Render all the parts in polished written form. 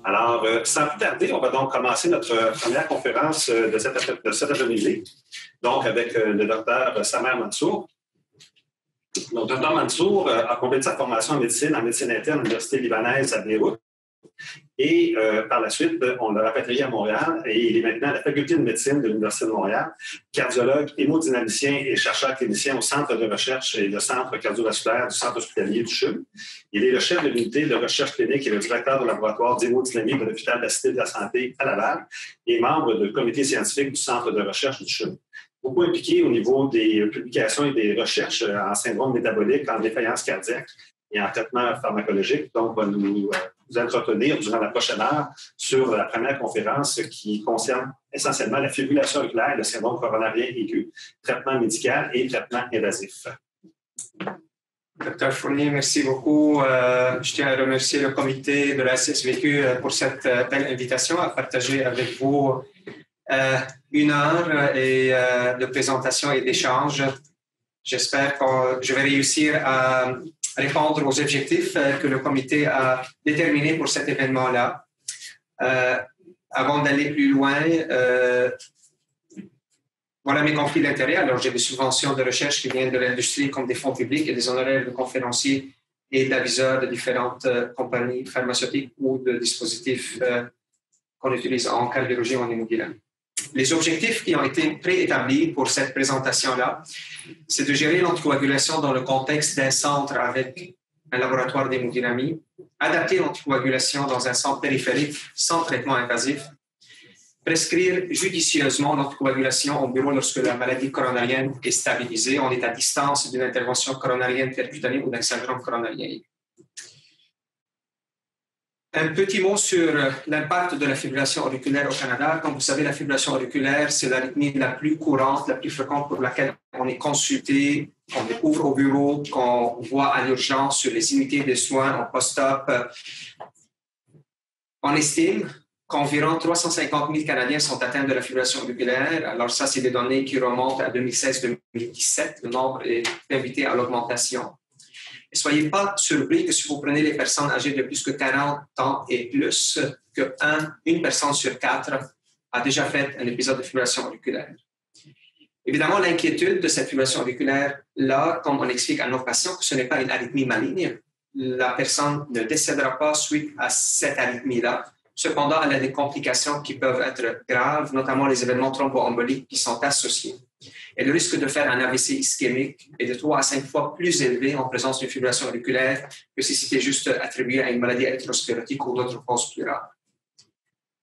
Alors, sans plus tarder, on va donc commencer notre première conférence de cet après-midi, donc avec le docteur Samer Mansour. Donc, Dr Mansour a complété sa formation en médecine interne à l'Université libanaise à Beyrouth. Et par la suite, on l'a rapatrié à Montréal et il est maintenant à la faculté de médecine de l'Université de Montréal, cardiologue, hémodynamicien et chercheur clinicien au Centre de recherche et le Centre cardiovasculaire du Centre hospitalier du CHUM. Il est le chef de l'unité de recherche clinique et le directeur du laboratoire d'hémodynamie de l'hôpital de la Cité de la Santé à Laval et membre du comité scientifique du Centre de recherche du CHUM. Beaucoup impliqué au niveau des publications et des recherches en syndrome métabolique, en défaillance cardiaque et en traitement pharmacologique. Donc, on va nous entretenir durant la prochaine heure sur la première conférence qui concerne essentiellement la fibrillation auriculaire, le syndrome coronarien aigu, traitement médical et traitement invasif. Dr Fournier, merci beaucoup. Je tiens à remercier le comité de la SSVQ pour cette belle invitation à partager avec vous une heure de présentation et d'échange. J'espère que je vais réussir à répondre aux objectifs que le comité a déterminés pour cet événement-là. Avant d'aller plus loin, voilà mes conflits d'intérêts. Alors, j'ai des subventions de recherche qui viennent de l'industrie comme des fonds publics et des honoraires de conférenciers et d'aviseurs de différentes compagnies pharmaceutiques ou de dispositifs qu'on utilise en cardiologie ou en hémodynamie. Les objectifs qui ont été préétablis pour cette présentation-là, c'est de gérer l'anticoagulation dans le contexte d'un centre avec un laboratoire d'hémodynamie, adapter l'anticoagulation dans un centre périphérique sans traitement invasif, prescrire judicieusement l'anticoagulation au bureau lorsque la maladie coronarienne est stabilisée, on est à distance d'une intervention coronarienne percutanée ou d'un syndrome coronarien. Un petit mot sur l'impact de la fibrillation auriculaire au Canada. Comme vous savez, la fibrillation auriculaire, c'est l'arythmie la plus courante, la plus fréquente pour laquelle on est consulté, qu'on découvre au bureau, qu'on voit à l'urgence sur les unités de soins en post-op. On estime qu'environ 350 000 Canadiens sont atteints de la fibrillation auriculaire. Alors ça, c'est des données qui remontent à 2016-2017. Le nombre est invité à l'augmentation. Et soyez pas surpris que si vous prenez les personnes âgées de plus que 40 ans et plus, une personne sur 4 a déjà fait un épisode de fibrillation auriculaire. Évidemment, l'inquiétude de cette fibrillation auriculaire-là, comme on explique à nos patients, que ce n'est pas une arythmie maligne, la personne ne décédera pas suite à cette arythmie-là. Cependant, elle a des complications qui peuvent être graves, notamment les événements thromboemboliques qui sont associés. Et le risque de faire un AVC ischémique est de 3 à 5 fois plus élevé en présence d'une fibrillation auriculaire que si c'était juste attribué à une maladie érythroschlérotique ou d'autres causes plus rares.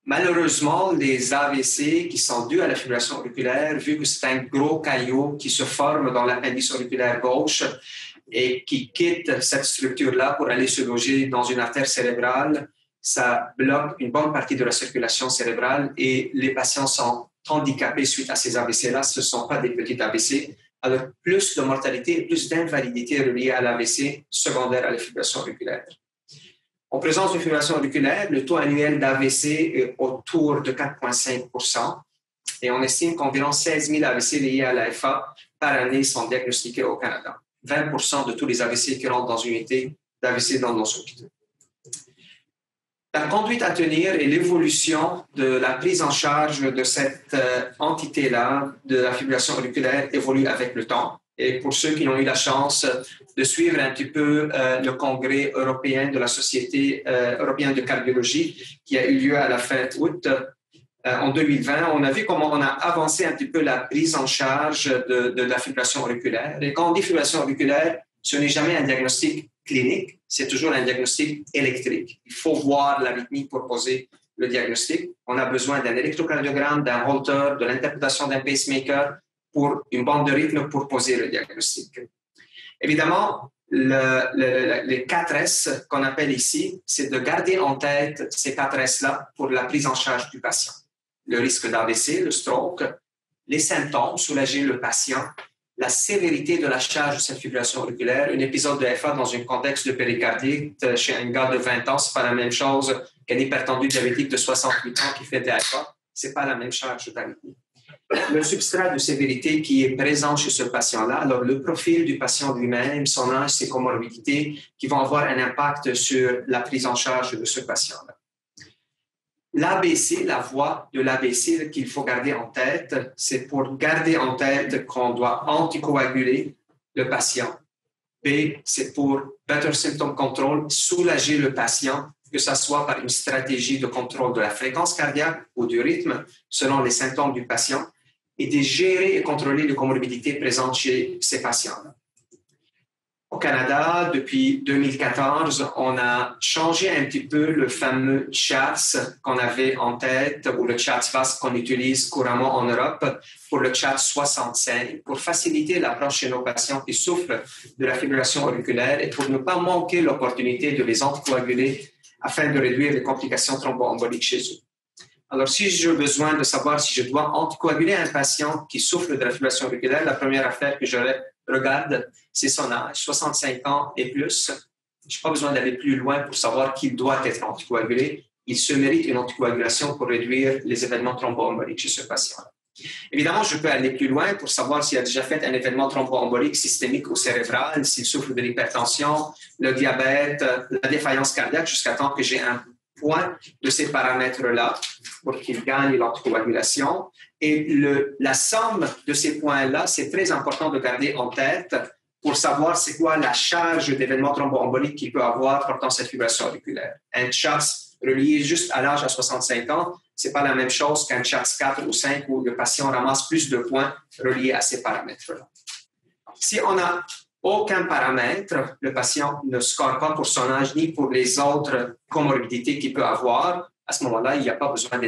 Malheureusement, les AVC qui sont dus à la fibrillation auriculaire, vu que c'est un gros caillot qui se forme dans l'appendice auriculaire gauche et qui quitte cette structure-là pour aller se loger dans une artère cérébrale, ça bloque une bonne partie de la circulation cérébrale et les patients sont handicapés suite à ces AVC-là. Ce ne sont pas des petits AVC. Alors, plus de mortalité, plus d'invalidité reliée à l'AVC secondaire à la fibrillation auriculaire. En présence de fibrillation auriculaire, le taux annuel d'AVC est autour de 4,5 % et on estime qu'environ 16 000 AVC liés à l'AFA par année sont diagnostiqués au Canada. 20 % de tous les AVC qui rentrent dans une unité d'AVC dans nos hôpitaux. La conduite à tenir et l'évolution de la prise en charge de cette entité-là, de la fibrillation auriculaire, évolue avec le temps. Et pour ceux qui ont eu la chance de suivre un petit peu le congrès européen de la Société européenne de cardiologie qui a eu lieu à la fin août en 2020, on a vu comment on a avancé un petit peu la prise en charge de la fibrillation auriculaire. Et quand on dit fibrillation auriculaire, ce n'est jamais un diagnostic clinique, c'est toujours un diagnostic électrique. Il faut voir l'arythmie pour poser le diagnostic. On a besoin d'un électrocardiogramme, d'un holter, de l'interprétation d'un pacemaker pour une bande de rythme pour poser le diagnostic. Évidemment, les 4S qu'on appelle ici, c'est de garder en tête ces 4S-là pour la prise en charge du patient. Le risque d'AVC, le stroke, les symptômes, soulager le patient, la sévérité de la charge de cette fibrillation auriculaire. Un épisode de FA dans un contexte de péricardite chez un gars de 20 ans, ce n'est pas la même chose qu'un hypertendu diabétique de 68 ans qui fait de FA. Ce n'est pas la même charge d'arythmie. Le substrat de sévérité qui est présent chez ce patient-là, alors le profil du patient lui-même, son âge, ses comorbidités, qui vont avoir un impact sur la prise en charge de ce patient-là. L'ABC, la voie de l'ABC qu'il faut garder en tête, c'est pour garder en tête qu'on doit anticoaguler le patient. B, c'est pour Better Symptom Control, soulager le patient, que ce soit par une stratégie de contrôle de la fréquence cardiaque ou du rythme selon les symptômes du patient, et de gérer et contrôler les comorbidités présentes chez ces patients-là. Au Canada, depuis 2014, on a changé un petit peu le fameux CHATS qu'on avait en tête, ou le CHATS-VASc qu'on utilise couramment en Europe, pour le CHATS-65, pour faciliter l'approche chez nos patients qui souffrent de la fibrillation auriculaire et pour ne pas manquer l'opportunité de les anticoaguler afin de réduire les complications thromboemboliques chez eux. Alors, si j'ai besoin de savoir si je dois anticoaguler un patient qui souffre de la fibrillation auriculaire, la première affaire que je regarde, c'est son âge, 65 ans et plus. Je n'ai pas besoin d'aller plus loin pour savoir qu'il doit être anticoagulé. Il se mérite une anticoagulation pour réduire les événements thromboemboliques chez ce patient-là. Évidemment, je peux aller plus loin pour savoir s'il a déjà fait un événement thromboembolique systémique ou cérébral, s'il souffre de l'hypertension, le diabète, la défaillance cardiaque, jusqu'à temps que j'ai un point de ces paramètres-là pour qu'il gagne l'anticoagulation. Et la somme de ces points-là, c'est très important de garder en tête pour savoir c'est quoi la charge d'événements thromboemboliques qu'il peut avoir portant cette fibrillation auriculaire. Un CHATS relié juste à l'âge à 65 ans, ce n'est pas la même chose qu'un CHATS 4 ou 5 où le patient ramasse plus de points reliés à ces paramètres-là. Si on n'a aucun paramètre, le patient ne score pas pour son âge ni pour les autres comorbidités qu'il peut avoir, à ce moment-là, il n'y a pas besoin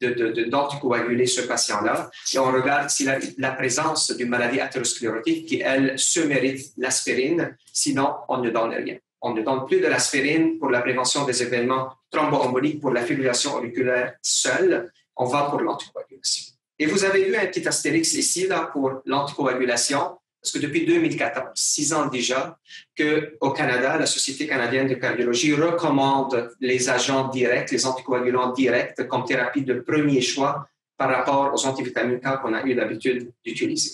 d'anticoaguler ce patient-là. Et on regarde si la présence d'une maladie athérosclérotique qui, elle, se mérite l'aspirine. Sinon, on ne donne rien. On ne donne plus de l'aspirine pour la prévention des événements thromboemboliques pour la fibrillation auriculaire seule. On va pour l'anticoagulation. Et vous avez vu un petit astérix ici là, pour l'anticoagulation. Parce que depuis 2014, 6 ans déjà, qu'au Canada, la Société canadienne de cardiologie recommande les agents directs, les anticoagulants directs comme thérapie de premier choix par rapport aux antivitamines K qu'on a eu l'habitude d'utiliser.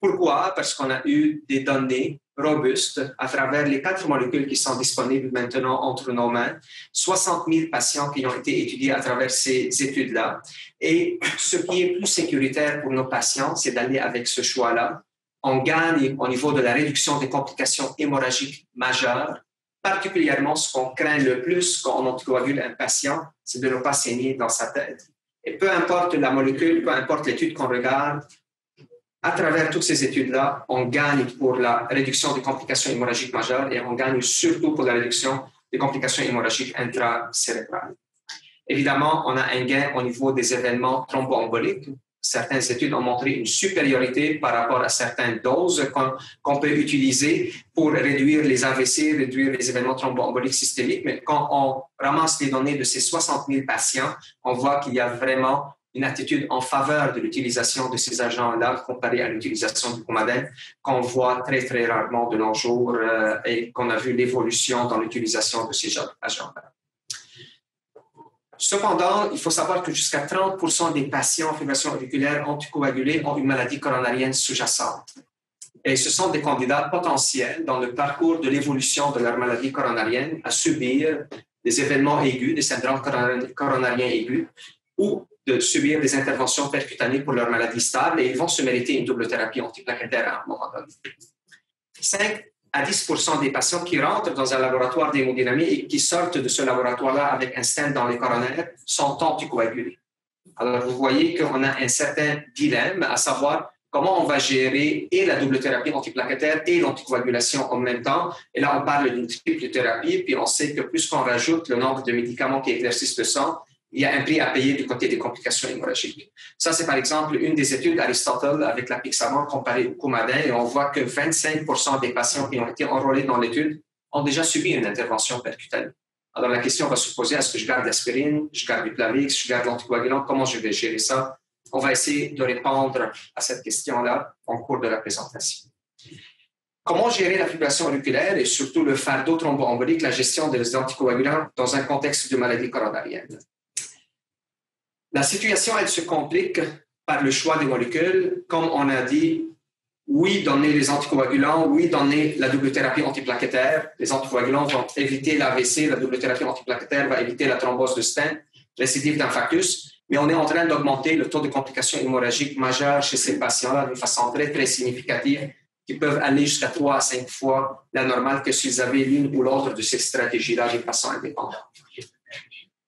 Pourquoi? Parce qu'on a eu des données robustes à travers les 4 molécules qui sont disponibles maintenant entre nos mains, 60 000 patients qui ont été étudiés à travers ces études-là. Et ce qui est plus sécuritaire pour nos patients, c'est d'aller avec ce choix-là. On gagne au niveau de la réduction des complications hémorragiques majeures. Particulièrement, ce qu'on craint le plus quand on anticoagule un patient, c'est de ne pas saigner dans sa tête. Et peu importe la molécule, peu importe l'étude qu'on regarde, à travers toutes ces études-là, on gagne pour la réduction des complications hémorragiques majeures et on gagne surtout pour la réduction des complications hémorragiques intracérébrales. Évidemment, on a un gain au niveau des événements thromboemboliques. Certaines études ont montré une supériorité par rapport à certaines doses qu'on peut utiliser pour réduire les AVC, réduire les événements thromboemboliques systémiques. Mais quand on ramasse les données de ces 60 000 patients, on voit qu'il y a vraiment une attitude en faveur de l'utilisation de ces agents-là comparé à l'utilisation du Coumadin qu'on voit très, très rarement de nos jours et qu'on a vu l'évolution dans l'utilisation de ces agents-là. Cependant, il faut savoir que jusqu'à 30% des patients en fibrillation auriculaire anticoagulés ont une maladie coronarienne sous-jacente. Et ce sont des candidats potentiels dans le parcours de l'évolution de leur maladie coronarienne à subir des événements aigus, des syndromes coronariens aigus, ou de subir des interventions percutanées pour leur maladie stable et ils vont se mériter une double thérapie antiplaquettaire à un moment donné. 5 à 10% des patients qui rentrent dans un laboratoire d'hémodynamie et qui sortent de ce laboratoire-là avec un stent dans les coronaires sont anticoagulés. Alors, vous voyez qu'on a un certain dilemme, à savoir comment on va gérer et la double thérapie antiplaquettaire et l'anticoagulation en même temps. Et là, on parle d'une triple thérapie, puis on sait que plus qu'on rajoute le nombre de médicaments qui éclaircissent le sang, il y a un prix à payer du côté des complications hémorragiques. Ça, c'est par exemple une des études d'Aristotle avec l'apixaban comparé au Coumadin et on voit que 25% des patients qui ont été enrôlés dans l'étude ont déjà subi une intervention percutanée. Alors, la question va se poser, est-ce que je garde l'aspirine, je garde du Plavix, je garde l'anticoagulant, comment je vais gérer ça? On va essayer de répondre à cette question-là en cours de la présentation. Comment gérer la fibrillation auriculaire et surtout le fardeau thromboembolique, la gestion des anticoagulants dans un contexte de maladie coronarienne? La situation, elle se complique par le choix des molécules. Comme on a dit, oui, donner les anticoagulants, oui, donner la double thérapie antiplaquettaire. Les anticoagulants vont éviter l'AVC, la double thérapie antiplaquettaire va éviter la thrombose de stent. récidive d'infarctus, mais on est en train d'augmenter le taux de complications hémorragiques majeures chez ces patients-là d'une façon très, très significative, qui peuvent aller jusqu'à 3 à 5 fois la normale que s'ils avaient l'une ou l'autre de ces stratégies-là d'une façon indépendante.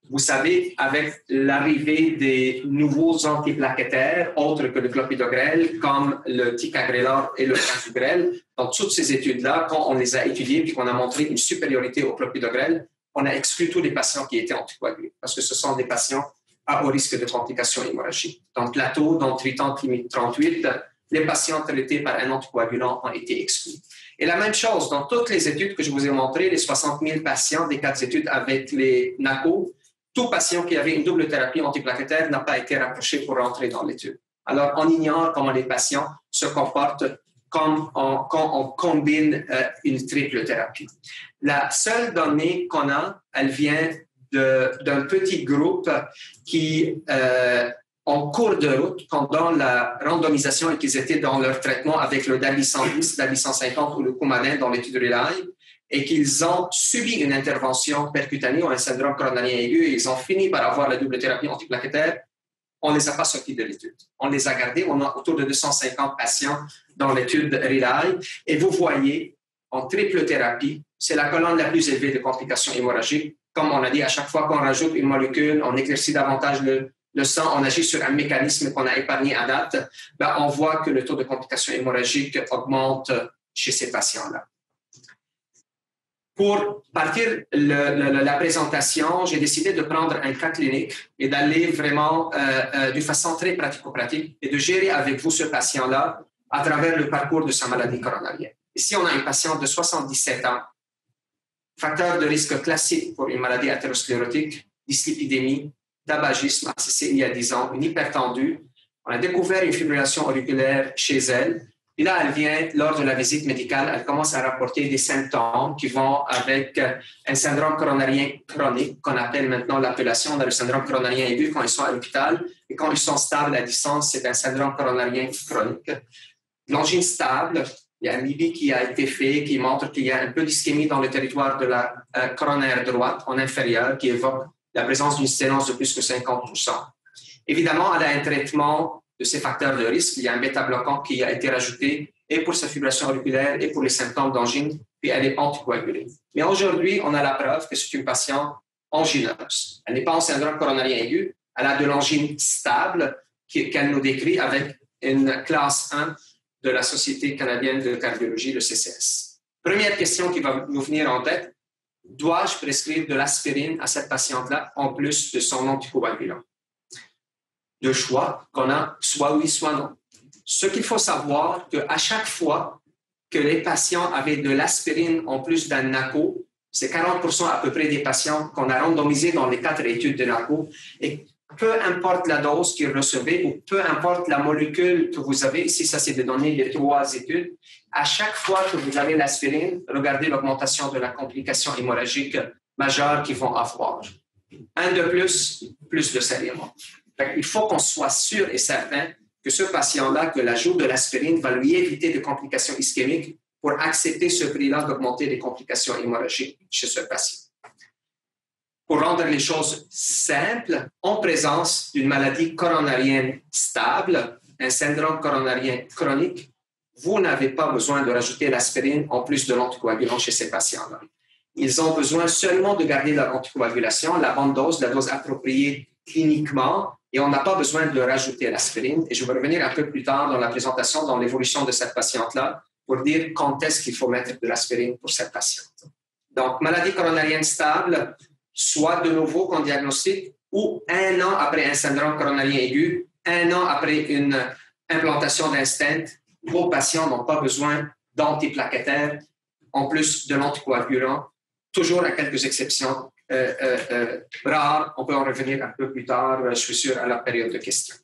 Vous savez, avec l'arrivée des nouveaux antiplaquettaires, autres que le clopidogrel, comme le ticagrelor et le prasugrel, dans toutes ces études-là, quand on les a étudiées et qu'on a montré une supériorité au clopidogrel, on a exclu tous les patients qui étaient anticoagulés, parce que ce sont des patients à haut risque de complications hémorragiques. Donc, plateau, dans tritant limite 38, les patients traités par un anticoagulant ont été exclus. Et la même chose, dans toutes les études que je vous ai montrées, les 60 000 patients des 4 études avec les NACO, tout patient qui avait une double thérapie antiplaquettaire n'a pas été rapproché pour rentrer dans l'étude. Alors, on ignore comment les patients se comportent quand on combine une triple thérapie. La seule donnée qu'on a, elle vient d'un petit groupe qui, en cours de route, pendant la randomisation et qu'ils étaient dans leur traitement avec le DALI 110, DALI 150 ou le Coumadin dans l'étude RELY, et qu'ils ont subi une intervention percutanée ou un syndrome coronarien aigu, et ils ont fini par avoir la double thérapie antiplaquettaire, on ne les a pas sortis de l'étude. On les a gardés. On a autour de 250 patients dans l'étude RELY. Et vous voyez, en triple thérapie, c'est la colonne la plus élevée de complications hémorragiques. Comme on a dit, à chaque fois qu'on rajoute une molécule, on éclaircit davantage le sang, on agit sur un mécanisme qu'on a épargné à date, on voit que le taux de complications hémorragiques augmente chez ces patients-là. Pour partir la présentation, j'ai décidé de prendre un cas clinique et d'aller vraiment d'une façon très pratico-pratique et de gérer avec vous ce patient-là à travers le parcours de sa maladie coronarienne. Ici, on a un patient de 77 ans, facteur de risque classique pour une maladie athérosclérotique, dyslipidémie, tabagisme associé il y a 10 ans, une hypertendue. On a découvert une fibrillation auriculaire chez elle. Et là, elle vient, lors de la visite médicale, elle commence à rapporter des symptômes qui vont avec un syndrome coronarien chronique, qu'on appelle maintenant l'appellation. On a le syndrome coronarien aigu quand ils sont à l'hôpital, et quand ils sont stables à distance, c'est un syndrome coronarien chronique. L'angine stable, il y a un MIBI qui a été fait, qui montre qu'il y a un peu d'ischémie dans le territoire de la coronaire droite, en inférieur, qui évoque la présence d'une sténose de plus que 50%. Évidemment, elle a un traitement de ces facteurs de risque. Il y a un bêta-bloquant qui a été rajouté et pour sa fibrillation auriculaire et pour les symptômes d'angine, puis elle est anticoagulée. Mais aujourd'hui, on a la preuve que c'est une patiente angineuse. Elle n'est pas en syndrome coronarien aigu, elle a de l'angine stable qu'elle nous décrit avec une classe 1 de la Société canadienne de cardiologie, le CCS. Première question qui va nous venir en tête, dois-je prescrire de l'aspirine à cette patiente-là en plus de son anticoagulant? De choix qu'on a, soit oui, soit non. Ce qu'il faut savoir, qu'à chaque fois que les patients avaient de l'aspirine en plus d'un NACO, c'est 40% à peu près des patients qu'on a randomisés dans les 4 études de NACO. Et peu importe la dose qu'ils recevaient ou peu importe la molécule que vous avez, ici, ça c'est des données des 3 études, à chaque fois que vous avez l'aspirine, regardez l'augmentation de la complication hémorragique majeure qu'ils vont avoir. Un de plus de saignement. Il faut qu'on soit sûr et certain que ce patient-là, que l'ajout de l'aspirine va lui éviter de complications ischémiques pour accepter ce prix-là d'augmenter les complications hémorragiques chez ce patient. Pour rendre les choses simples, en présence d'une maladie coronarienne stable, un syndrome coronarien chronique, vous n'avez pas besoin de rajouter l'aspirine en plus de l'anticoagulant chez ces patients-là. Ils ont besoin seulement de garder leur anticoagulation, la bonne dose, la dose appropriée cliniquement, et on n'a pas besoin de rajouter l'aspirine. Et je vais revenir un peu plus tard dans la présentation, dans l'évolution de cette patiente-là, pour dire quand est-ce qu'il faut mettre de l'aspirine pour cette patiente. Donc, maladie coronarienne stable, soit de nouveau qu'on diagnostique, ou 1 an après un syndrome coronarien aigu, 1 an après une implantation d'un stent, vos patients n'ont pas besoin d'antiplaquettaires, en plus de l'anticoagulant, toujours à quelques exceptions rares. On peut en revenir un peu plus tard, je suis sûr, à la période de questions.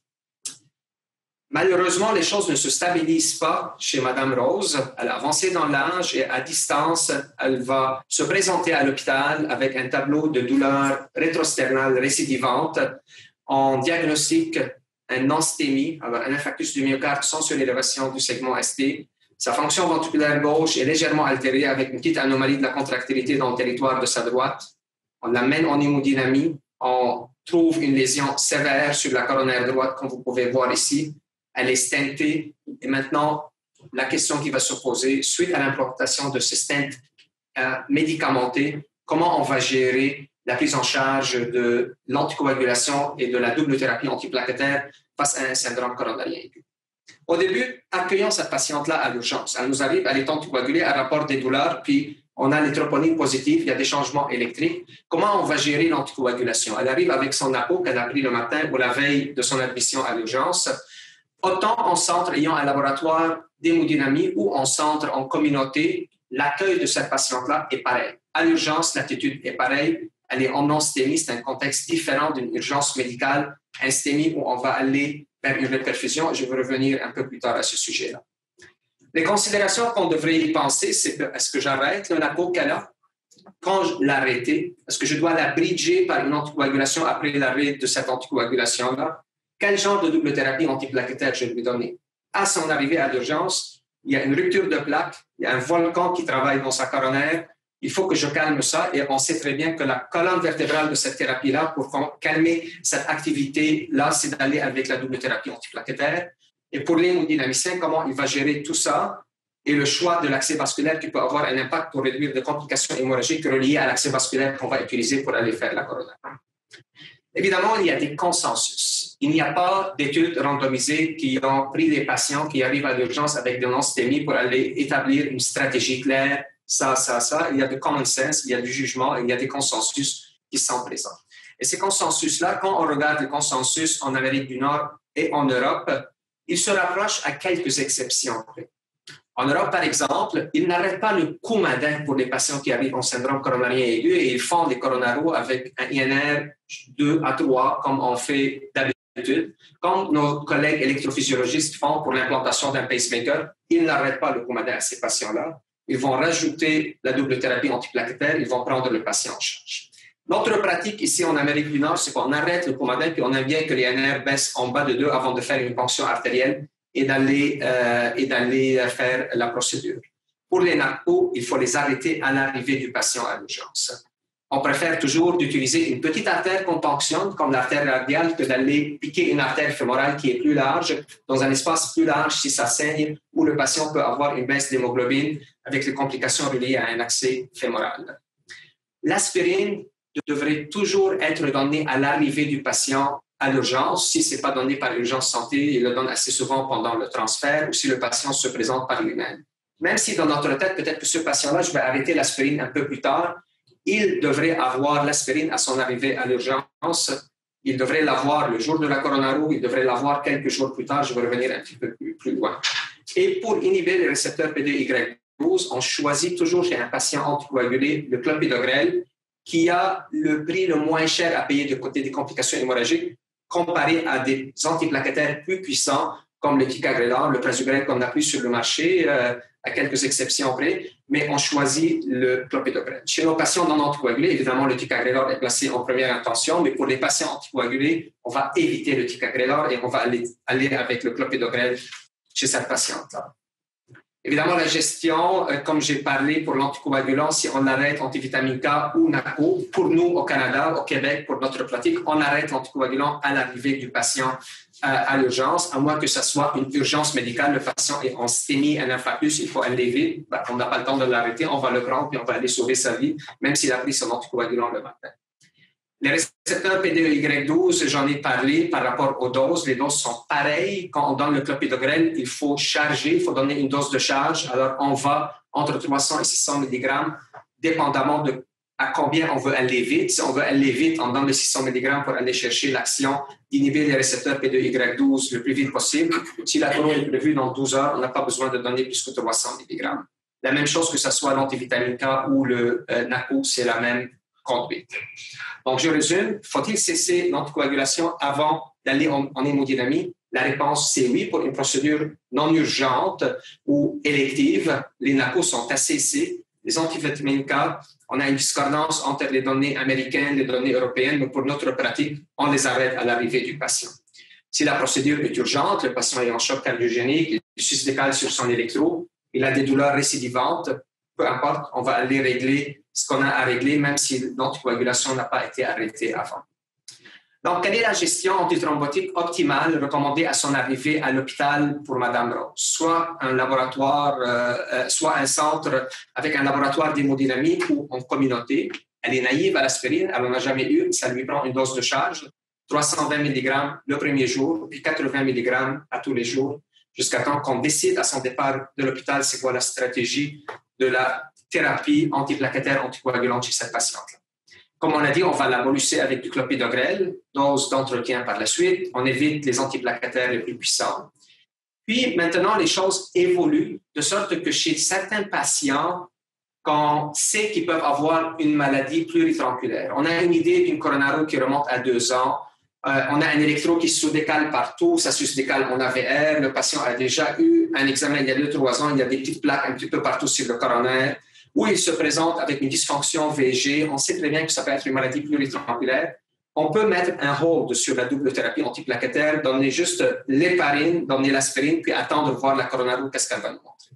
Malheureusement, les choses ne se stabilisent pas chez Mme Rose. Elle a avancé dans l'âge et à distance, elle va se présenter à l'hôpital avec un tableau de douleur rétrosternale récidivante. On diagnostique une enstémie, alors un infarctus du myocarde sans surélévation du segment ST. Sa fonction ventriculaire gauche est légèrement altérée avec une petite anomalie de la contractilité dans le territoire de sa droite. On l'amène en hémodynamie, on trouve une lésion sévère sur la coronaire droite, comme vous pouvez voir ici. Elle est stentée. Et maintenant, la question qui va se poser, suite à l'implantation de ce stent médicamenté, comment on va gérer la prise en charge de l'anticoagulation et de la double thérapie antiplaquettaire face à un syndrome coronarien aigu. Au début, accueillons cette patiente-là à l'urgence. Elle nous arrive, elle est anticoagulée, elle rapporte des douleurs, puis on a les troponines positives, il y a des changements électriques. Comment on va gérer l'anticoagulation? Elle arrive avec son APO qu'elle a pris le matin ou la veille de son admission à l'urgence. Autant en centre ayant un laboratoire d'hémodynamie ou en centre, en communauté, l'accueil de cette patiente-là est pareil. À l'urgence, l'attitude est pareille. Elle est en non-stémie, c'est un contexte différent d'une urgence médicale, un stémie où on va aller vers une réperfusion. Je vais revenir un peu plus tard à ce sujet-là. Les considérations qu'on devrait y penser, c'est que, est-ce que j'arrête le NAPO qu'elle a? Quand je l'arrête, est-ce que je dois la bridger par une anticoagulation après l'arrêt de cette anticoagulation-là? Quel genre de double thérapie antiplaquettaire je vais lui donner? À son arrivée à l'urgence, il y a une rupture de plaque, il y a un volcan qui travaille dans sa coronaire. Il faut que je calme ça et on sait très bien que la colonne vertébrale de cette thérapie-là, pour calmer cette activité-là, c'est d'aller avec la double thérapie antiplaquettaire. Et pour l'hémodynamicien, comment il va gérer tout ça et le choix de l'accès vasculaire qui peut avoir un impact pour réduire des complications hémorragiques reliées à l'accès vasculaire qu'on va utiliser pour aller faire la coronaire. Évidemment, il y a des consensus. Il n'y a pas d'études randomisées qui ont pris des patients qui arrivent à l'urgence avec de non-stémie pour aller établir une stratégie claire, ça. Il y a du common sense, il y a du jugement, il y a des consensus qui sont présents. Et ces consensus-là, quand on regarde les consensus en Amérique du Nord et en Europe, ils se rapprochent à quelques exceptions. En Europe, par exemple, ils n'arrêtent pas le Coumadin pour les patients qui arrivent en syndrome coronarien aigu et ils font des coronaros avec un INR 2 à 3, comme on fait d'habitude. Comme nos collègues électrophysiologistes font pour l'implantation d'un pacemaker, ils n'arrêtent pas le Coumadin à ces patients-là. Ils vont rajouter la double thérapie antiplaquettaire, ils vont prendre le patient en charge. Notre pratique ici en Amérique du Nord, c'est qu'on arrête le Coumadin puis on aime bien que les NR baissent en bas de 2 avant de faire une ponction artérielle et d'aller faire la procédure. Pour les NAPO, il faut les arrêter à l'arrivée du patient à l'urgence. On préfère toujours d'utiliser une petite artère qu'on ponctionne, comme l'artère radiale, que d'aller piquer une artère fémorale qui est plus large, dans un espace plus large si ça saigne, où le patient peut avoir une baisse d'hémoglobine avec les complications reliées à un accès fémoral. L'aspirine devrait toujours être donné à l'arrivée du patient à l'urgence. Si ce n'est pas donné par l'urgence santé, il le donne assez souvent pendant le transfert ou si le patient se présente par lui-même. Même si dans notre tête, peut-être que ce patient-là, je vais arrêter l'aspirine un peu plus tard, il devrait avoir l'aspirine à son arrivée à l'urgence. Il devrait l'avoir le jour de la coronaro, il devrait l'avoir quelques jours plus tard. Je vais revenir un petit peu plus loin. Et pour inhiber les récepteurs PD-Y12, on choisit toujours chez un patient anticoagulé le clopidogrel, qui a le prix le moins cher à payer de côté des complications hémorragiques comparé à des antiplaquettaires plus puissants comme le ticagrelor, le prasugrel qu'on a pris sur le marché, à quelques exceptions près, mais on choisit le clopidogrel. Chez nos patients non anticoagulés, évidemment, le ticagrelor est placé en première intention, mais pour les patients anticoagulés, on va éviter le ticagrelor et on va aller avec le clopidogrel chez cette patiente-là. Évidemment, la gestion, comme j'ai parlé pour l'anticoagulant, si on arrête antivitamine K ou NACO, pour nous au Canada, au Québec, pour notre pratique, on arrête l'anticoagulant à l'arrivée du patient à l'urgence, à moins que ce soit une urgence médicale. Le patient est en stémie, un infarctus, il faut aller vite. On n'a pas le temps de l'arrêter, on va le prendre puis on va aller sauver sa vie, même s'il a pris son anticoagulant le matin. Les récepteurs PD-Y12, j'en ai parlé par rapport aux doses. Les doses sont pareilles. Quand on donne le clopidogrel, il faut charger, il faut donner une dose de charge. Alors, on va entre 300 et 600 mg, dépendamment de à combien on veut aller vite. Si on veut aller vite, on donne le 600 mg pour aller chercher l'action d'inhiber les récepteurs PD-Y12 le plus vite possible. Si la courroie est prévue dans 12 heures, on n'a pas besoin de donner plus que 300 mg. La même chose que ce soit l'antivitamine K ou le NACO, c'est la même conduite. Donc, je résume. Faut-il cesser l'anticoagulation avant d'aller en hémodynamie? La réponse, c'est oui, pour une procédure non urgente ou élective. Les NACO sont à cesser. Les antivitamines K, on a une discordance entre les données américaines et les données européennes, mais pour notre pratique, on les arrête à l'arrivée du patient. Si la procédure est urgente, le patient est en choc cardiogénique, il se décale sur son électro, il a des douleurs récidivantes, peu importe, on va aller régler ce qu'on a à régler, même si l'anticoagulation n'a pas été arrêtée avant. Donc, quelle est la gestion antithrombotique optimale recommandée à son arrivée à l'hôpital pour Mme Rose? Soit un laboratoire, soit un centre avec un laboratoire d'hémodynamie ou en communauté. Elle est naïve à l'aspirine, elle n'en a jamais eu, ça lui prend une dose de charge, 320 mg le premier jour, puis 80 mg à tous les jours, jusqu'à temps qu'on décide à son départ de l'hôpital c'est quoi la stratégie de la thérapie antiplaquettaire anticoagulante chez cette patiente-là. Comme on a dit, on va la molusser avec du clopidogrel, dose d'entretien par la suite. On évite les antiplaquettaires les plus puissants. Puis maintenant, les choses évoluent de sorte que chez certains patients, qu'on sait qu'ils peuvent avoir une maladie pluritronculaire. On a une idée d'une coronaro qui remonte à 2 ans. On a un électro qui se sous-décale partout, ça se sous-décale en AVR. Le patient a déjà eu un examen il y a 2-3 ans, il y a des petites plaques un petit peu partout sur le coronaire, où il se présente avec une dysfonction VG. On sait très bien que ça peut être une maladie pluritronculaire. On peut mettre un hold sur la double thérapie antiplaquettaire, donner juste l'héparine, donner l'aspirine, puis attendre de voir la coronaro, qu'est-ce qu'elle va nous montrer.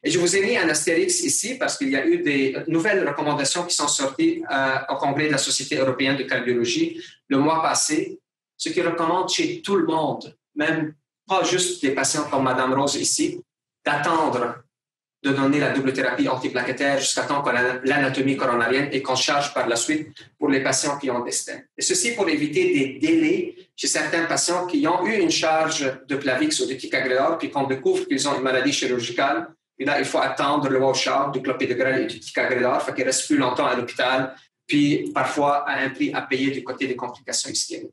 Et je vous ai mis un astérix ici parce qu'il y a eu des nouvelles recommandations qui sont sorties au Congrès de la Société européenne de cardiologie le mois passé, ce qui recommande chez tout le monde, même pas juste des patients comme Mme Rose ici, d'attendre de donner la double thérapie antiplaquettaire jusqu'à temps qu'on a l'anatomie coronarienne et qu'on charge par la suite pour les patients qui ont des stents. Et ceci pour éviter des délais chez certains patients qui ont eu une charge de Plavix ou de ticagrelor puis qu'on découvre qu'ils ont une maladie chirurgicale. Et là, il faut attendre le washout du clopidogrel et du ticagrelor, fait qu'il reste plus longtemps à l'hôpital, puis parfois à un prix à payer du côté des complications ischémiques.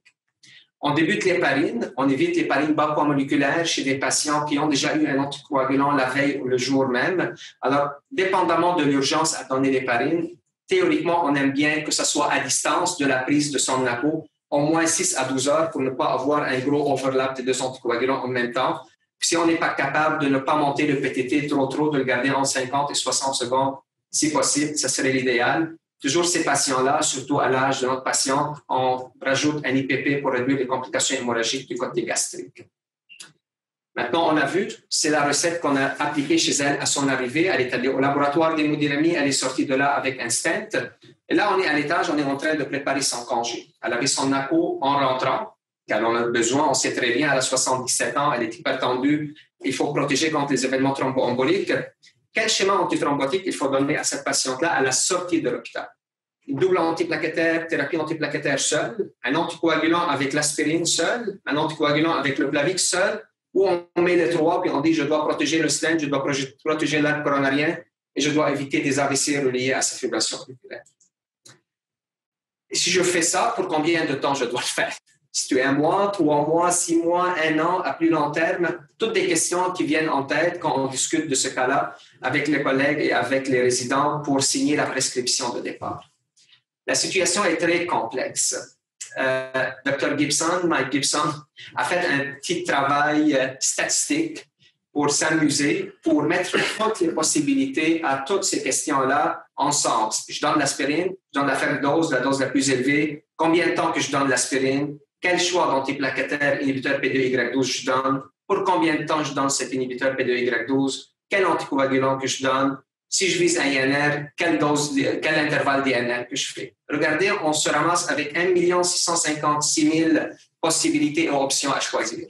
On débute l'héparine, on évite l'héparine bas poids moléculaire chez des patients qui ont déjà eu un anticoagulant la veille ou le jour même. Alors, dépendamment de l'urgence à donner l'héparine, théoriquement, on aime bien que ce soit à distance de la prise de son NACO, au moins 6 à 12 heures pour ne pas avoir un gros overlap des 2 anticoagulants en même temps. Si on n'est pas capable de ne pas monter le PTT trop, de le garder en 50 et 60 secondes, si possible, ça serait l'idéal. Toujours ces patients-là, surtout à l'âge de notre patient, on rajoute un IPP pour réduire les complications hémorragiques du côté gastrique. Maintenant, on a vu, c'est la recette qu'on a appliquée chez elle à son arrivée. Elle est allée au laboratoire d'hémodynamie, elle est sortie de là avec un stent. Et là, on est à l'étage, on est en train de préparer son congé. Elle avait son NACO en rentrant. Car on a besoin, on sait très bien, elle a 77 ans, elle est hypertendue, il faut protéger contre les événements thromboemboliques. Quel schéma antithrombotique il faut donner à cette patiente-là à la sortie de l'hôpital? Une double antiplaquettaire, thérapie antiplaquettaire seule, un anticoagulant avec l'aspirine seule, un anticoagulant avec le Plavix seul, ou on met les 3 puis on dit je dois protéger le stent, je dois protéger l'arc coronarien et je dois éviter des AVC reliés à sa fibrillation auriculaire. Et si je fais ça, pour combien de temps je dois le faire? Si tu es 1 mois, 3 mois, 6 mois, 1 an, à plus long terme, toutes des questions qui viennent en tête quand on discute de ce cas-là avec les collègues et avec les résidents pour signer la prescription de départ. La situation est très complexe. Dr. Gibson, Mike Gibson, a fait un petit travail statistique pour s'amuser, pour mettre toutes les possibilités à toutes ces questions-là ensemble. Je donne l'aspirine, je donne la faible dose, la dose la plus élevée, combien de temps que je donne l'aspirine, quel choix d'antiplaquettaire inhibiteur P2Y12 je donne, pour combien de temps je donne cet inhibiteur P2Y12, quel anticoagulant que je donne, si je vise un INR, quel intervalle d'INR que je fais. Regardez, on se ramasse avec 1 656 000 possibilités et options à choisir.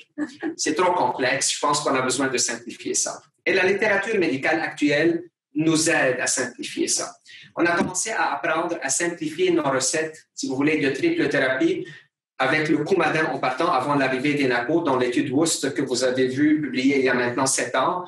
C'est trop complexe, je pense qu'on a besoin de simplifier ça. Et la littérature médicale actuelle nous aide à simplifier ça. On a commencé à apprendre à simplifier nos recettes, si vous voulez, de triple thérapie avec le Coumadin en partant avant l'arrivée des NACO dans l'étude WOOST que vous avez vue publiée il y a maintenant 7 ans.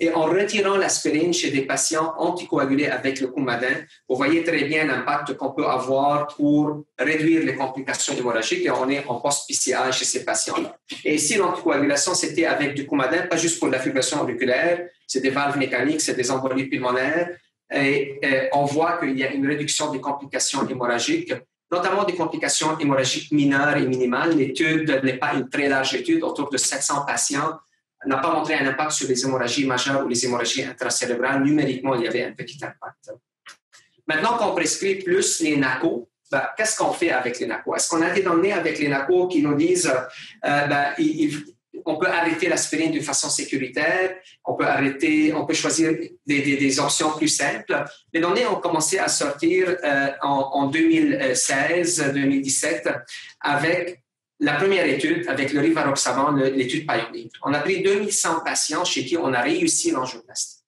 Et en retirant l'aspirine chez des patients anticoagulés avec le Coumadin, vous voyez très bien l'impact qu'on peut avoir pour réduire les complications hémorragiques et on est en post-PCI chez ces patients-là. Et ici, l'anticoagulation, c'était avec du Coumadin, pas juste pour la fibrillation auriculaire, c'est des valves mécaniques, c'est des embolies pulmonaires et on voit qu'il y a une réduction des complications hémorragiques, notamment des complications hémorragiques mineures et minimales. L'étude n'est pas une très large étude, autour de 700 patients, n'a pas montré un impact sur les hémorragies majeures ou les hémorragies intracérébrales. Numériquement, il y avait un petit impact. Maintenant qu'on prescrit plus les NACO, qu'est-ce qu'on fait avec les NACO? Est-ce qu'on a des données avec les NACO qui nous disent on peut arrêter l'aspirine d'une façon sécuritaire, on peut choisir des options plus simples. Les données ont commencé à sortir en 2016-2017 avec la première étude, avec le rivaroxaban, l'étude Pioneer. On a pris 2100 patients chez qui on a réussi l'angioplastie.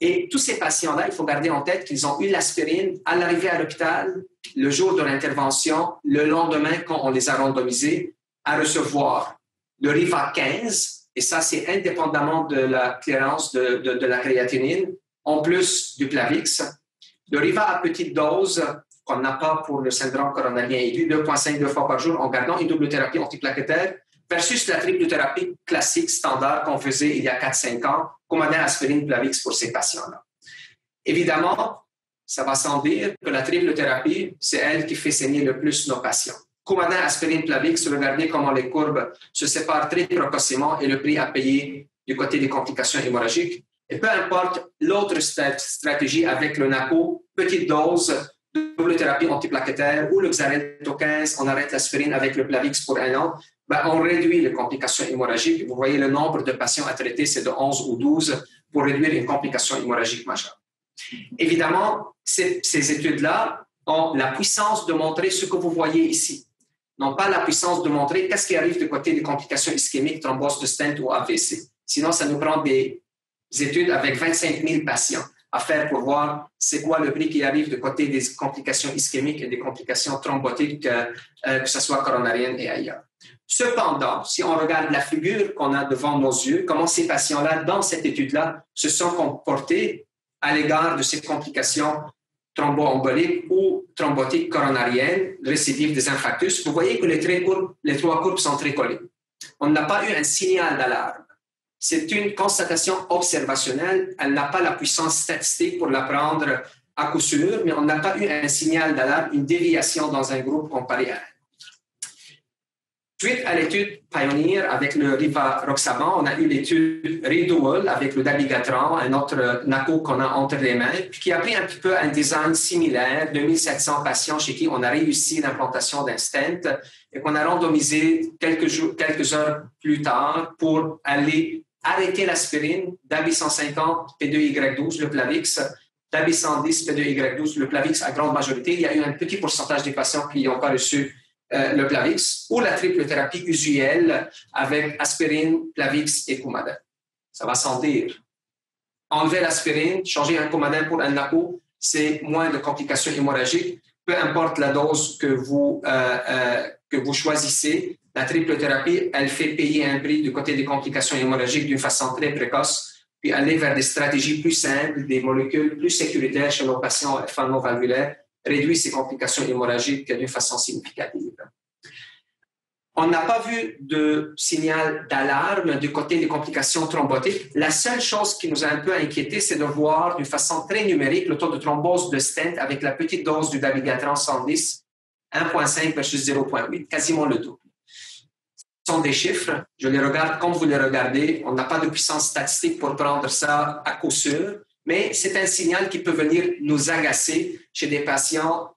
Et tous ces patients-là, il faut garder en tête qu'ils ont eu l'aspirine à l'arrivée à l'hôpital, le jour de l'intervention, le lendemain, quand on les a randomisés, à recevoir le Riva 15, et ça, c'est indépendamment de la clairance de la créatinine, en plus du Plavix. Le Riva à petite dose, qu'on n'a pas pour le syndrome coronarien aigu, 2,5 fois par jour en gardant une double thérapie antiplaquettaire, versus la triple thérapie classique standard qu'on faisait il y a 4-5 ans, Coumadin, aspirine, Plavix pour ces patients-là. Évidemment, ça va sans dire que la triple thérapie, c'est elle qui fait saigner le plus nos patients. Coumadin, aspirine, Plavix, regardez comment les courbes se séparent très précocement et le prix à payer du côté des complications hémorragiques. Et peu importe l'autre stratégie avec le NACO, petite dose, double thérapie antiplaquettaire ou le Xarelto 15, on arrête l'aspirine avec le Plavix pour 1 an, on réduit les complications hémorragiques. Vous voyez, le nombre de patients à traiter, c'est de 11 ou 12 pour réduire une complication hémorragique majeure. Évidemment, ces études-là ont la puissance de montrer ce que vous voyez ici, n'ont pas la puissance de montrer qu'est-ce qui arrive du côté des complications ischémiques, thrombose de stent ou AVC. Sinon, ça nous prend des études avec 25 000 patients à faire pour voir c'est quoi le prix qui arrive du côté des complications ischémiques et des complications thrombotiques, que ce soit coronariennes et ailleurs. Cependant, si on regarde la figure qu'on a devant nos yeux, comment ces patients-là, dans cette étude-là, se sont comportés à l'égard de ces complications thromboemboliques ou thrombotiques coronariennes, récidive des infarctus, vous voyez que les 3 courbes sont très collées. On n'a pas eu un signal d'alarme. C'est une constatation observationnelle. Elle n'a pas la puissance statistique pour la prendre à coup sûr, mais on n'a pas eu un signal d'alarme, une déviation dans un groupe comparé à un. Suite à l'étude Pioneer avec le rivaroxaban, on a eu l'étude Redual avec le dabigatran, un autre NACO qu'on a entre les mains, qui a pris un petit peu un design similaire, 2700 patients chez qui on a réussi l'implantation d'un stent et qu'on a randomisé quelques heures plus tard pour aller arrêter l'aspirine, DABI 150, P2Y12, le Plavix, DABI 110, P2Y12, le Plavix à grande majorité. Il y a eu un petit pourcentage des patients qui n'ont pas reçu le Plavix, ou la triple thérapie usuelle avec aspirine, Plavix et Coumadin. Ça va sans dire. Enlever l'aspirine, changer un Coumadin pour un NACO, c'est moins de complications hémorragiques. Peu importe la dose que vous choisissez, la triple thérapie, elle fait payer un prix du côté des complications hémorragiques d'une façon très précoce, puis aller vers des stratégies plus simples, des molécules plus sécuritaires chez nos patients phrénovalvulaires, réduit ces complications hémorragiques d'une façon significative. On n'a pas vu de signal d'alarme du côté des complications thrombotiques. La seule chose qui nous a un peu inquiétés, c'est de voir d'une façon très numérique le taux de thrombose de stent avec la petite dose du dabigatran 110, 1,5 versus 0,8, quasiment le double. Ce sont des chiffres, je les regarde comme vous les regardez. On n'a pas de puissance statistique pour prendre ça à coup sûr, mais c'est un signal qui peut venir nous agacer chez des patients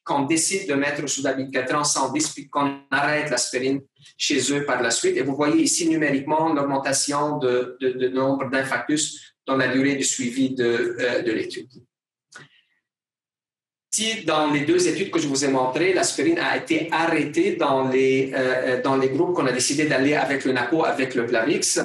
qu'on décide de mettre sous dabigatran 110 puis qu'on arrête l'aspirine chez eux par la suite. Et vous voyez ici numériquement l'augmentation de nombre d'infarctus dans la durée du suivi de l'étude. Ici, dans les 2 études que je vous ai montrées, l'aspirine a été arrêtée dans les groupes qu'on a décidé d'aller avec le NACO, avec le Plavix.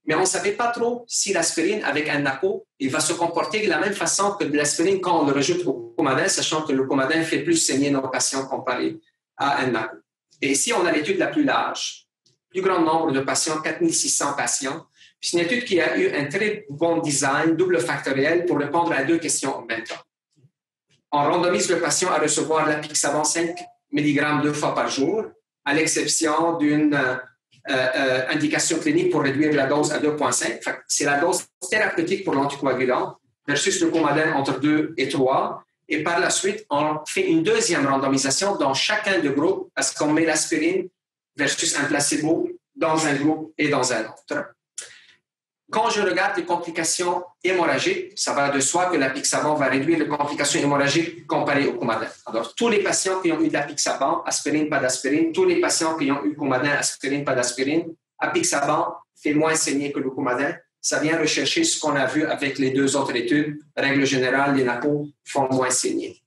Mais on ne savait pas trop si l'aspirine avec un NACO, il va se comporter de la même façon que de l'aspirine quand on le rajoute au Coumadin, sachant que le Coumadin fait plus saigner nos patients comparé à un NACO. Et ici, on a l'étude la plus large, plus grand nombre de patients, 4600 patients. C'est une étude qui a eu un très bon design, double factoriel, pour répondre à 2 questions en même temps. On randomise le patient à recevoir l'apixaban 5 mg 2 fois par jour, à l'exception d'une indication clinique pour réduire la dose à 2,5. C'est la dose thérapeutique pour l'anticoagulant versus le Coumadin entre 2 et 3. Et par la suite, on fait une deuxième randomisation dans chacun des groupes parce qu'on met l'aspirine versus un placebo dans un groupe et dans un autre. Quand je regarde les complications hémorragiques, ça va de soi que l'apixaban va réduire les complications hémorragiques comparées au Coumadin. Alors, tous les patients qui ont eu l'apixaban, aspirine, pas d'aspirine, tous les patients qui ont eu Coumadin, aspirine, pas d'aspirine, apixaban fait moins saigner que le Coumadin. Ça vient rechercher ce qu'on a vu avec les deux autres études. Règle générale, les NACO font moins saigner.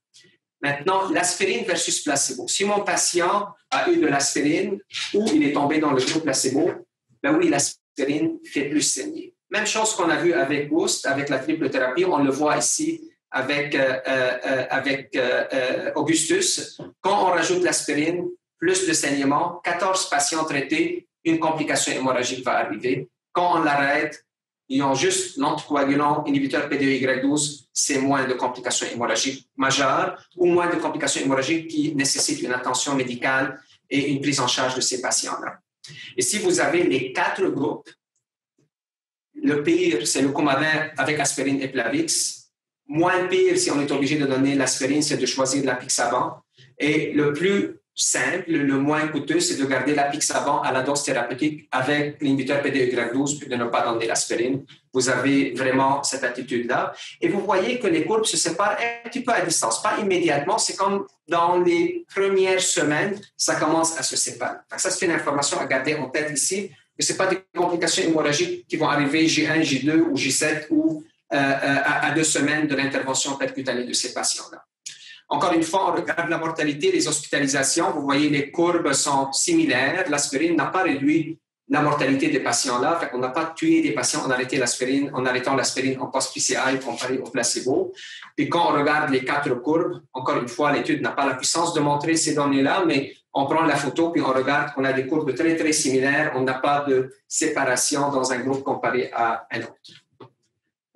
Maintenant, l'aspirine versus placebo. Si mon patient a eu de l'aspirine ou il est tombé dans le groupe placebo, ben oui, l'aspirine fait plus saigner. Même chose qu'on a vu avec Boost, avec la triple thérapie, on le voit ici avec Augustus. Quand on rajoute l'aspirine, plus de saignement, 14 patients traités, une complication hémorragique va arriver. Quand on l'arrête, ils ont juste l'anticoagulant inhibiteur PDE-Y12, c'est moins de complications hémorragiques majeures ou moins de complications hémorragiques qui nécessitent une attention médicale et une prise en charge de ces patients-là. Et si vous avez les 4 groupes, le pire, c'est le Coumadin avec aspirine et Plavix. Moins pire, si on est obligé de donner l'aspirine, c'est de choisir l'apixaban. Et le plus simple, le moins coûteux, c'est de garder l'apixaban à la dose thérapeutique avec l'inhibiteur PDE-Y12 puis de ne pas donner l'aspirine. Vous avez vraiment cette attitude-là. Et vous voyez que les courbes se séparent un petit peu à distance, pas immédiatement. C'est comme dans les premières semaines, ça commence à se séparer. Donc ça, c'est une information à garder en tête ici. Que ce n'est pas des complications hémorragiques qui vont arriver J1, J2 ou J7 ou à 2 semaines de l'intervention percutanée de ces patients-là. Encore une fois, on regarde la mortalité, les hospitalisations. Vous voyez, les courbes sont similaires. L'aspirine n'a pas réduit la mortalité des patients-là. Fait qu'on n'a pas tué des patients en arrêtant l'aspirine en post-PCI comparé au placebo. Puis quand on regarde les 4 courbes, encore une fois, l'étude n'a pas la puissance de montrer ces données-là, mais on prend la photo puis on regarde qu'on a des courbes très, très similaires. On n'a pas de séparation dans un groupe comparé à un autre.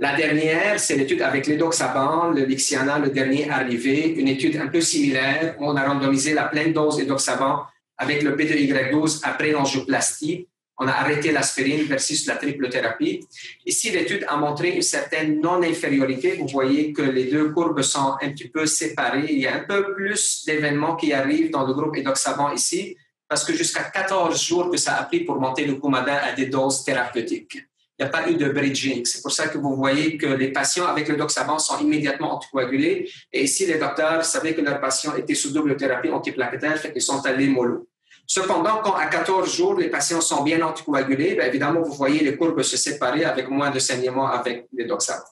La dernière, c'est l'étude avec l'édoxaban, le Lixiana, le dernier arrivé, une étude un peu similaire. On a randomisé la pleine dose d'édoxaban avec le P2Y12 après l'angioplastie. On a arrêté l'aspirine versus la triple thérapie. Ici, l'étude a montré une certaine non-infériorité. Vous voyez que les 2 courbes sont un petit peu séparées. Il y a un peu plus d'événements qui arrivent dans le groupe édoxaban ici, parce que jusqu'à 14 jours que ça a pris pour monter le Coumadin à des doses thérapeutiques. Il n'y a pas eu de bridging. C'est pour ça que vous voyez que les patients avec le doxaban sont immédiatement anticoagulés. Et ici, les docteurs savaient que leurs patients étaient sous double thérapie antiplaquettaire, fait qu'ils sont allés mollo. Cependant, quand à 14 jours, les patients sont bien anticoagulés, bien évidemment, vous voyez les courbes se séparer avec moins de saignement avec les doxabans.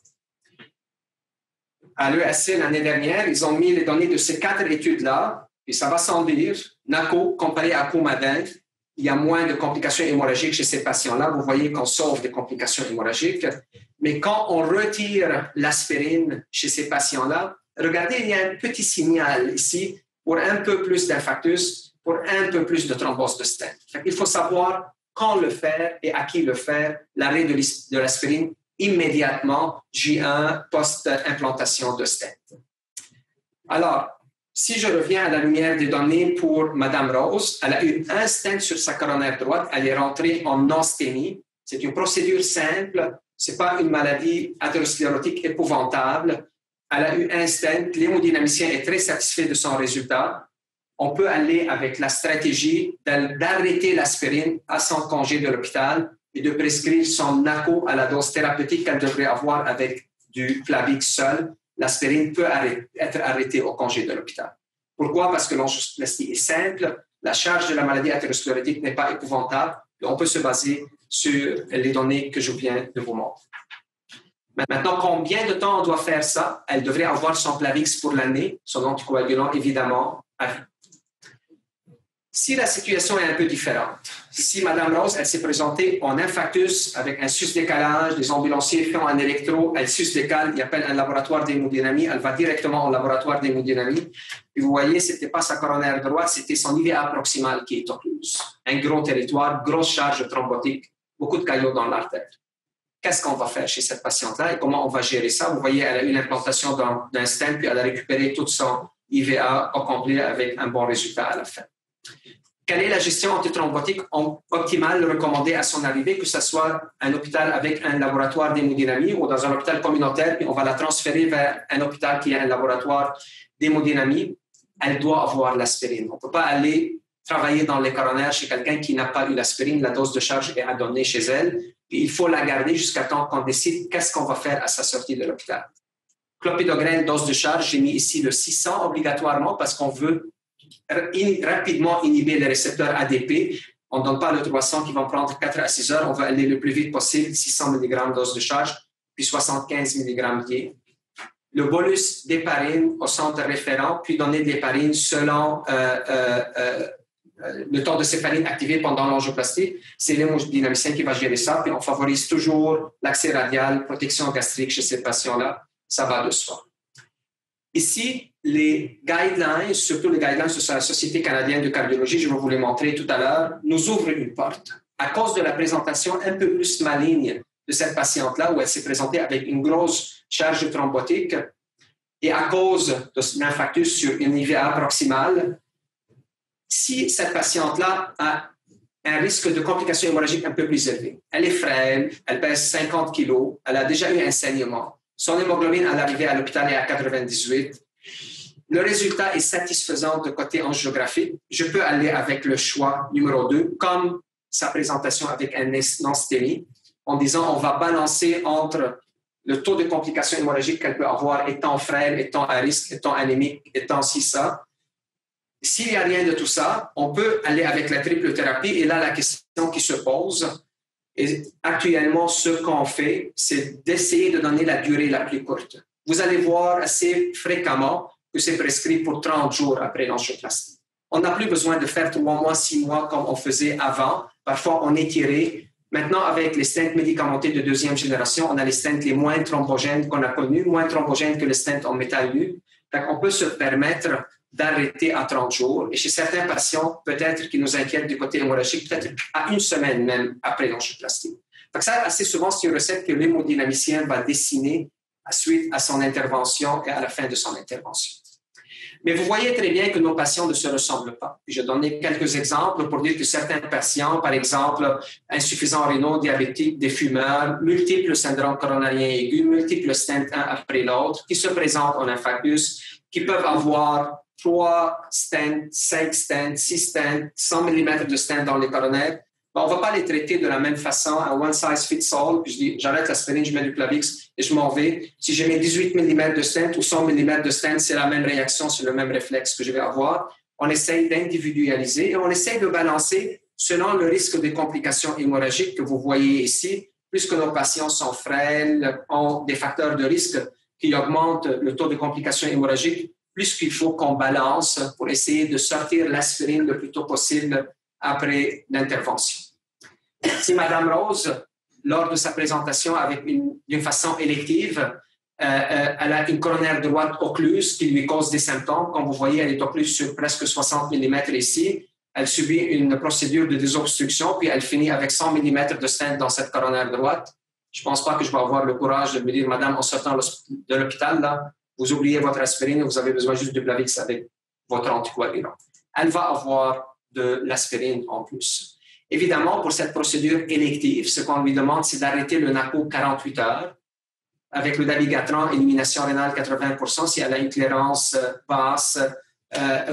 À l'ESC, l'année dernière, ils ont mis les données de ces 4 études-là, et ça va sans dire. NACO, comparé à Coumadin, il y a moins de complications hémorragiques chez ces patients-là. Vous voyez qu'on sauve des complications hémorragiques. Mais quand on retire l'aspirine chez ces patients-là, regardez, il y a un petit signal ici pour un peu plus d'infarctus, pour un peu plus de thrombose de stent. Il faut savoir quand le faire et à qui le faire, l'arrêt de l'aspirine immédiatement, J1, post-implantation de stent. Alors, si je reviens à la lumière des données pour Mme Rose, elle a eu un stent sur sa coronaire droite, elle est rentrée en non-stémie. C'est une procédure simple, ce n'est pas une maladie athérosclérotique épouvantable. Elle a eu un stent, l'hémodynamicien est très satisfait de son résultat. On peut aller avec la stratégie d'arrêter l'aspirine à son congé de l'hôpital et de prescrire son NACO à la dose thérapeutique qu'elle devrait avoir avec du Plavix seul. L'aspirine peut être arrêtée au congé de l'hôpital. Pourquoi? Parce que l'angioplastie est simple, la charge de la maladie athérosclérotique n'est pas épouvantable, et on peut se baser sur les données que je viens de vous montrer. Maintenant, combien de temps on doit faire ça? Elle devrait avoir son Plavix pour l'année, son anticoagulant évidemment à vie. Si la situation est un peu différente, si Mme Rose, elle s'est présentée en infarctus avec un sus-décalage, les ambulanciers font un électro, elle sus-décale, il appelle un laboratoire d'hémodynamie, elle va directement au laboratoire d'hémodynamie. Et vous voyez, ce n'était pas sa coronaire droite, c'était son IVA proximal qui est occluse. Un gros territoire, grosse charge thrombotique, beaucoup de caillots dans l'artère. Qu'est-ce qu'on va faire chez cette patiente-là et comment on va gérer ça? Vous voyez, elle a eu l'implantation d'un stent, puis elle a récupéré tout son IVA au complet avec un bon résultat à la fin. Quelle est la gestion antithrombotique optimale recommandée à son arrivée, que ce soit un hôpital avec un laboratoire d'hémodynamie ou dans un hôpital communautaire, puis on va la transférer vers un hôpital qui a un laboratoire d'hémodynamie? Elle doit avoir l'aspirine. On ne peut pas aller travailler dans les coronaires chez quelqu'un qui n'a pas eu l'aspirine, la dose de charge est à donner chez elle, puis il faut la garder jusqu'à temps qu'on décide qu'est-ce qu'on va faire à sa sortie de l'hôpital. Clopidogrel, dose de charge, j'ai mis ici le 600 obligatoirement parce qu'on veut rapidement inhiber les récepteurs ADP. On ne donne pas le 300 qui vont prendre 4 à 6 heures. On va aller le plus vite possible, 600 mg dose de charge, puis 75 mg dié. Le bolus d'héparine au centre référent, puis donner de l'héparine selon le taux de céphaline activé pendant l'angioplastie. C'est l'hémodynamicien qui va gérer ça, puis on favorise toujours l'accès radial, protection gastrique chez ces patients-là. Ça va de soi. Ici, les guidelines, surtout les guidelines de la Société canadienne de cardiologie, je vais vous les montrer tout à l'heure, nous ouvrent une porte. À cause de la présentation un peu plus maligne de cette patiente-là, où elle s'est présentée avec une grosse charge thrombotique, et à cause de l'infarctus sur une IVA proximale, si cette patiente-là a un risque de complications hémorragiques un peu plus élevé, elle est frêle, elle pèse 50 kg, elle a déjà eu un saignement, son hémoglobine à l'arrivée à l'hôpital est à 98. Le résultat est satisfaisant de côté angiographique. Je peux aller avec le choix numéro 2, comme sa présentation avec un non-stémie, en disant on va balancer entre le taux de complications hémorragiques qu'elle peut avoir étant frêle, étant à risque, étant anémique, étant ci, ça. S'il n'y a rien de tout ça, on peut aller avec la triple thérapie. Et là, la question qui se pose, et actuellement, ce qu'on fait, c'est d'essayer de donner la durée la plus courte. Vous allez voir assez fréquemment que c'est prescrit pour 30 jours après l'angioplastie. On n'a plus besoin de faire 3 mois, 6 mois comme on faisait avant. Parfois, on est tiré. Maintenant, avec les stents médicamentés de deuxième génération, on a les stents les moins thrombogènes qu'on a connus, moins thrombogènes que les stents en métal nu. On peut se permettre d'arrêter à 30 jours. Et chez certains patients, peut-être qui nous inquiètent du côté hémorragique, peut-être à une semaine même après l'angioplastie. Ça, assez souvent, c'est une recette que l'hémodynamicien va dessiner suite à son intervention et à la fin de son intervention. Mais vous voyez très bien que nos patients ne se ressemblent pas. Je vais donner quelques exemples pour dire que certains patients, par exemple, insuffisants rénaux, diabétiques, des fumeurs, multiples syndromes coronariens aigus, multiples stents un après l'autre, qui se présentent en infarctus, qui peuvent avoir 3 stents, 5 stents, 6 stents, 100 mm de stents dans les coronaires. On ne va pas les traiter de la même façon, à one size fits all, puis je dis j'arrête l'aspirine, je mets du Plavix et je m'en vais. Si j'ai mes 18 mm de stent ou 100 mm de stent, c'est la même réaction, c'est le même réflexe que je vais avoir. On essaye d'individualiser et on essaye de balancer selon le risque de complications hémorragiques que vous voyez ici. Puisque nos patients sont frêles, ont des facteurs de risque qui augmentent le taux de complications hémorragiques, plus qu'il faut qu'on balance pour essayer de sortir l'aspirine le plus tôt possible après l'intervention. Si Mme Rose, lors de sa présentation d'une façon élective, elle a une coronaire droite occluse qui lui cause des symptômes. Comme vous voyez, elle est occluse sur presque 60 mm ici. Elle subit une procédure de désobstruction, puis elle finit avec 100 mm de stent dans cette coronaire droite. Je ne pense pas que je vais avoir le courage de me dire, Madame, en sortant de l'hôpital, là, vous oubliez votre aspirine et vous avez besoin juste de Plavix avec votre anticoagulant. Elle va avoir de l'aspirine en plus. Évidemment, pour cette procédure élective, ce qu'on lui demande, c'est d'arrêter le NACO 48 heures. Avec le dabigatran, élimination rénale 80%. Si elle a une clairance basse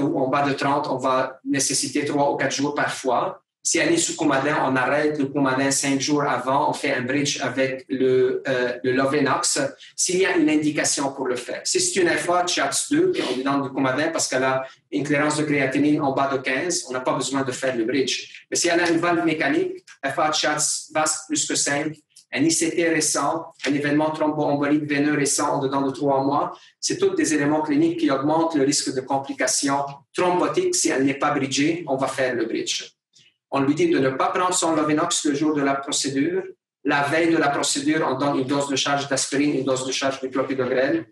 ou en bas de 30, on va nécessiter 3 ou 4 jours parfois. Si elle est sous Coumadin, on arrête le Coumadin 5 jours avant. On fait un bridge avec le Lovenox s'il y a une indication pour le faire. Si c'est une FA CHATS2, on lui donne du Coumadin parce qu'elle a une clairance de créatinine en bas de 15, on n'a pas besoin de faire le bridge. Mais si elle a une valve mécanique, FA CHATS basse plus que 5, un ICT récent, un événement thromboembolique veineux récent en dedans de 3 mois, c'est tous des éléments cliniques qui augmentent le risque de complications thrombotiques. Si elle n'est pas bridgée, on va faire le bridge. On lui dit de ne pas prendre son Lovenox le jour de la procédure. La veille de la procédure, on donne une dose de charge d'aspirine, une dose de charge de clopidogrel.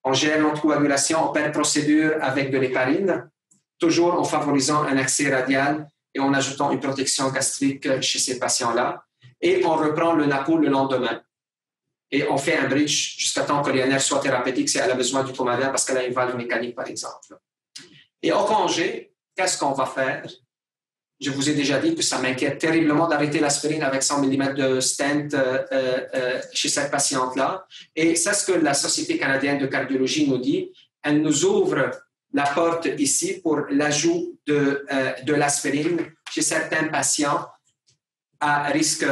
On gère l'anticoagulation en pleine procédure avec de l'héparine, toujours en favorisant un accès radial et en ajoutant une protection gastrique chez ces patients-là. Et on reprend le NACO le lendemain. Et on fait un bridge jusqu'à temps que l'INR soit thérapeutique si elle a besoin du Coumadin parce qu'elle a une valve mécanique, par exemple. Et au congé, qu'est-ce qu'on va faire? Je vous ai déjà dit que ça m'inquiète terriblement d'arrêter l'aspirine avec 100 mm de stent chez cette patiente-là. Et c'est ce que la Société canadienne de cardiologie nous dit. Elle nous ouvre la porte ici pour l'ajout de l'aspirine chez certains patients à risque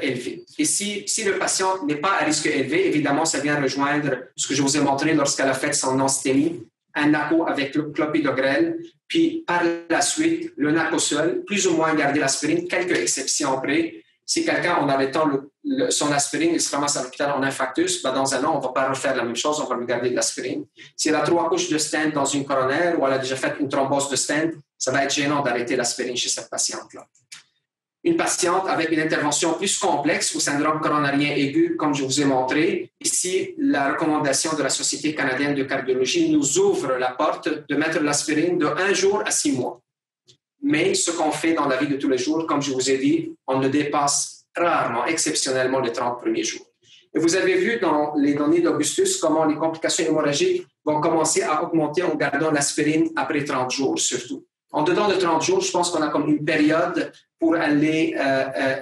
élevé. Et si le patient n'est pas à risque élevé, évidemment, ça vient rejoindre ce que je vous ai montré lorsqu'elle a fait son non-stémie. un NACO avec le clopidogrel, puis par la suite, le NACO seul, plus ou moins garder l'aspirine, quelques exceptions près. Si quelqu'un, en arrêtant son aspirine, il se ramasse à l'hôpital en infarctus, ben dans un an, on ne va pas refaire la même chose, on va lui garder de l'aspirine. Si elle a 3 couches de stent dans une coronaire ou elle a déjà fait une thrombose de stent, ça va être gênant d'arrêter l'aspirine chez cette patiente-là. Une patiente avec une intervention plus complexe au syndrome coronarien aigu, comme je vous ai montré. Ici, la recommandation de la Société canadienne de cardiologie nous ouvre la porte de mettre l'aspirine de 1 jour à 6 mois. Mais ce qu'on fait dans la vie de tous les jours, comme je vous ai dit, on ne dépasse rarement, exceptionnellement, les 30 premiers jours. Et vous avez vu dans les données d'Augustus comment les complications hémorragiques vont commencer à augmenter en gardant l'aspirine après 30 jours, surtout. En dedans de 30 jours, je pense qu'on a comme une période pour aller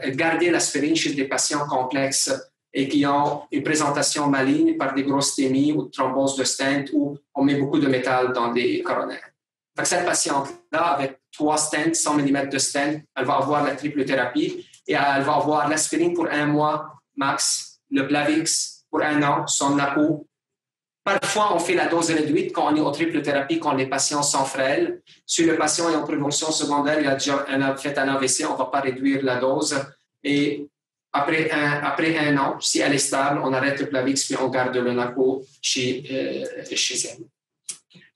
garder l'aspirine chez des patients complexes et qui ont une présentation maligne par des grosses stémies ou thrombose de stent où on met beaucoup de métal dans des coronaires. Donc, cette patiente-là, avec 3 stents, 100 mm de stent, elle va avoir la triple thérapie et elle va avoir l'aspirine pour 1 mois max, le Plavix pour 1 an, son NACO. Parfois, on fait la dose réduite quand on est en triple thérapie, quand les patients sont frêles. Si le patient est en prévention secondaire, il a déjà fait un AVC, on ne va pas réduire la dose. Et après un an, si elle est stable, on arrête le Plavix puis on garde le NACO chez elle.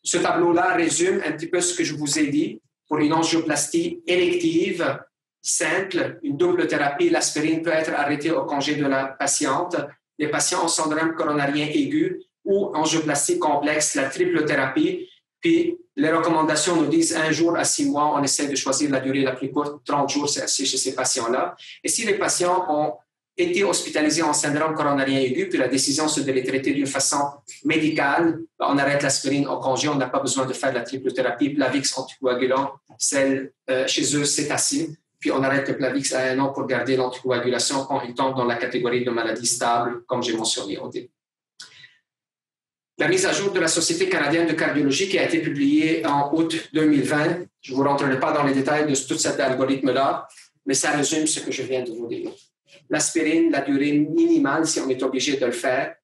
Ce tableau-là résume un petit peu ce que je vous ai dit. Pour une angioplastie élective, simple, une double thérapie, l'aspirine peut être arrêtée au congé de la patiente. Les patients en syndrome coronarien aigu ou angioplastie complexe, la triple thérapie. Puis, les recommandations nous disent 1 jour à 6 mois, on essaie de choisir la durée la plus courte, 30 jours, c'est assez chez ces patients-là. Et si les patients ont été hospitalisés en syndrome coronarien aigu, puis la décision c'est de les traiter d'une façon médicale, on arrête l'aspirine au congé, on n'a pas besoin de faire la triple thérapie, Plavix anticoagulant, celle chez eux, c'est assez. Puis on arrête le Plavix à 1 an pour garder l'anticoagulation quand il tombe dans la catégorie de maladie stable, comme j'ai mentionné au début. La mise à jour de la Société canadienne de cardiologie qui a été publiée en août 2020. Je ne vous rentrerai pas dans les détails de tout cet algorithme-là, mais ça résume ce que je viens de vous dire. L'aspirine, la durée minimale, si on est obligé de le faire,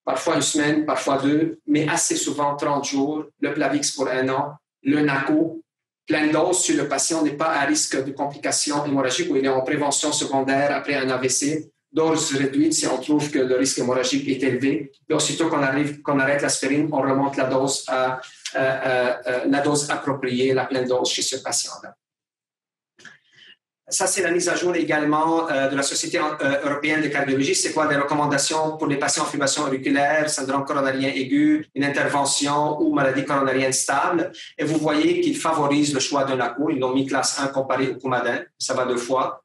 parfois 1 semaine, parfois 2, mais assez souvent 30 jours, le Plavix pour 1 an, le NACO, pleine dose si le patient n'est pas à risque de complications hémorragiques ou il est en prévention secondaire après un AVC, dose réduite si on trouve que le risque hémorragique est élevé. Et aussitôt qu'on arrête l'aspirine, on remonte la dose à la dose appropriée, la pleine dose chez ce patient-là. Ça, c'est la mise à jour également de la Société européenne de cardiologie. C'est quoi les recommandations pour les patients en fibrillation auriculaire, syndrome coronarien aigu, une intervention ou maladie coronarienne stable. Et vous voyez qu'ils favorisent le choix d'un NACO. Ils l'ont mis classe 1 comparé au Coumadin. Ça va de soi.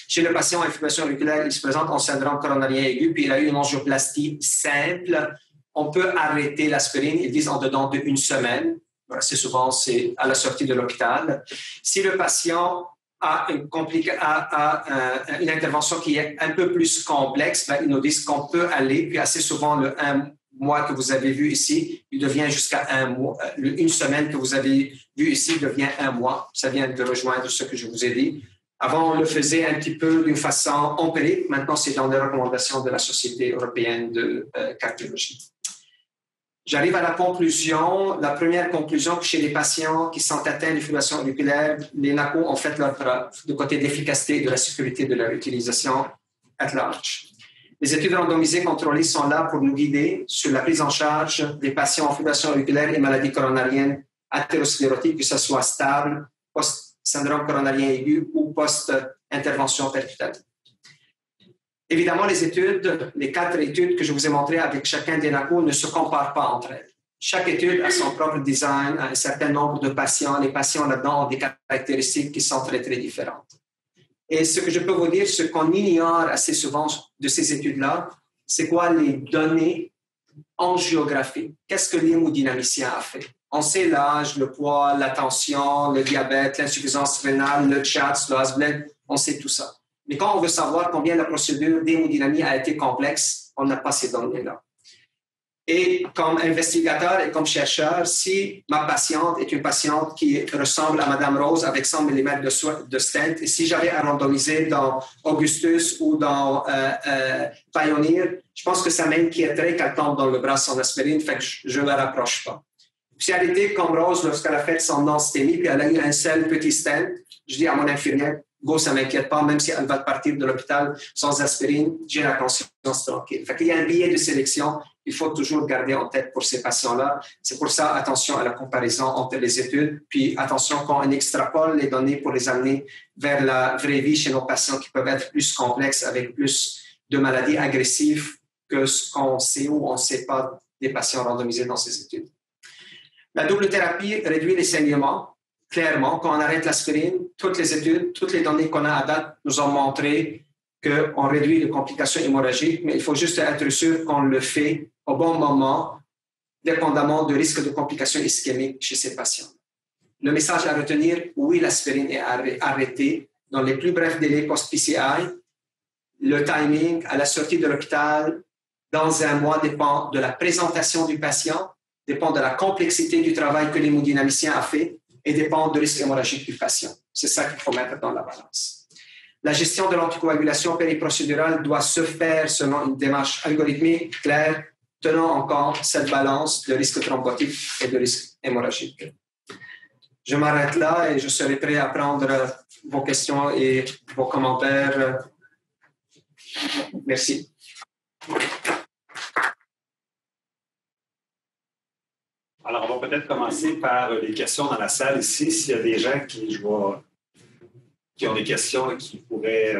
Chez le patient en fibrillation auriculaire, il se présente en syndrome coronarien aigu, puis il a eu une angioplastie simple. On peut arrêter l'aspirine, ils disent en dedans de 1 semaine. Assez souvent, c'est à la sortie de l'hôpital. Si le patient a une intervention qui est un peu plus complexe, ben, ils nous disent qu'on peut aller, puis assez souvent, le 1 mois que vous avez vu ici, il devient jusqu'à 1 mois. 1 semaine que vous avez vu ici devient 1 mois. Ça vient de rejoindre ce que je vous ai dit. Avant, on le faisait un petit peu d'une façon empirique. Maintenant, c'est dans les recommandations de la Société européenne de cardiologie. J'arrive à la conclusion. La première conclusion, que chez les patients qui sont atteints de fibrillation auriculaire, les NACO ont fait leur preuve du côté d'efficacité et de la sécurité de leur utilisation at large. Les études randomisées contrôlées sont là pour nous guider sur la prise en charge des patients en fibrillation auriculaire et maladies coronariennes athérosclérotiques, que ce soit stable, post-syndrome coronarien aigu ou post-intervention percutante. Évidemment, les 4 études que je vous ai montrées avec chacun des NACO ne se comparent pas entre elles. Chaque étude a son propre design, a un certain nombre de patients. Les patients là-dedans ont des caractéristiques qui sont très, très différentes. Et ce que je peux vous dire, ce qu'on ignore assez souvent de ces études-là, c'est quoi les données angiographiques? Qu'est-ce que l'hémodynamicien a fait? On sait l'âge, le poids, la tension, le diabète, l'insuffisance rénale, le CHATS, le Hasbled, on sait tout ça. Mais quand on veut savoir combien la procédure d'hémodynamie a été complexe, on n'a pas ces données-là. Et comme investigateur et comme chercheur, si ma patiente est une patiente qui ressemble à Mme Rose avec 100 mm de stent, et si j'avais à randomiser dans Augustus ou dans Pioneer, je pense que ça m'inquiéterait qu'elle tombe dans le bras sans aspirine, fait que je ne la rapproche pas. Spécialité comme Rose, lorsqu'elle a fait son non-stémie, puis elle a eu un seul petit stent, je dis à mon infirmière, go, ça ne m'inquiète pas, même si elle va partir de l'hôpital sans aspirine, j'ai la conscience tranquille. Fait qu'il y a un billet de sélection, il faut toujours garder en tête pour ces patients-là. C'est pour ça, attention à la comparaison entre les études, puis attention quand on extrapole les données pour les amener vers la vraie vie chez nos patients qui peuvent être plus complexes, avec plus de maladies agressives que ce qu'on sait ou on ne sait pas des patients randomisés dans ces études. La double thérapie réduit les saignements. Clairement, quand on arrête l'aspirine, toutes les études, toutes les données qu'on a à date nous ont montré qu'on réduit les complications hémorragiques, mais il faut juste être sûr qu'on le fait au bon moment, dépendamment du risque de complications ischémiques chez ces patients. Le message à retenir, oui, l'aspirine est arrêtée dans les plus brefs délais post-PCI. Le timing à la sortie de l'hôpital dans un mois dépend de la présentation du patient, dépend de la complexité du travail que l'hémodynamicien a fait et dépend du risque hémorragique du patient. C'est ça qu'il faut mettre dans la balance. La gestion de l'anticoagulation périprocédurale doit se faire selon une démarche algorithmique claire, tenant en compte cette balance de risque thrombotique et de risque hémorragique. Je m'arrête là et je serai prêt à prendre vos questions et vos commentaires. Merci. Alors, on va peut-être commencer par les questions dans la salle ici. S'il y a des gens qui ont des questions et qui pourraient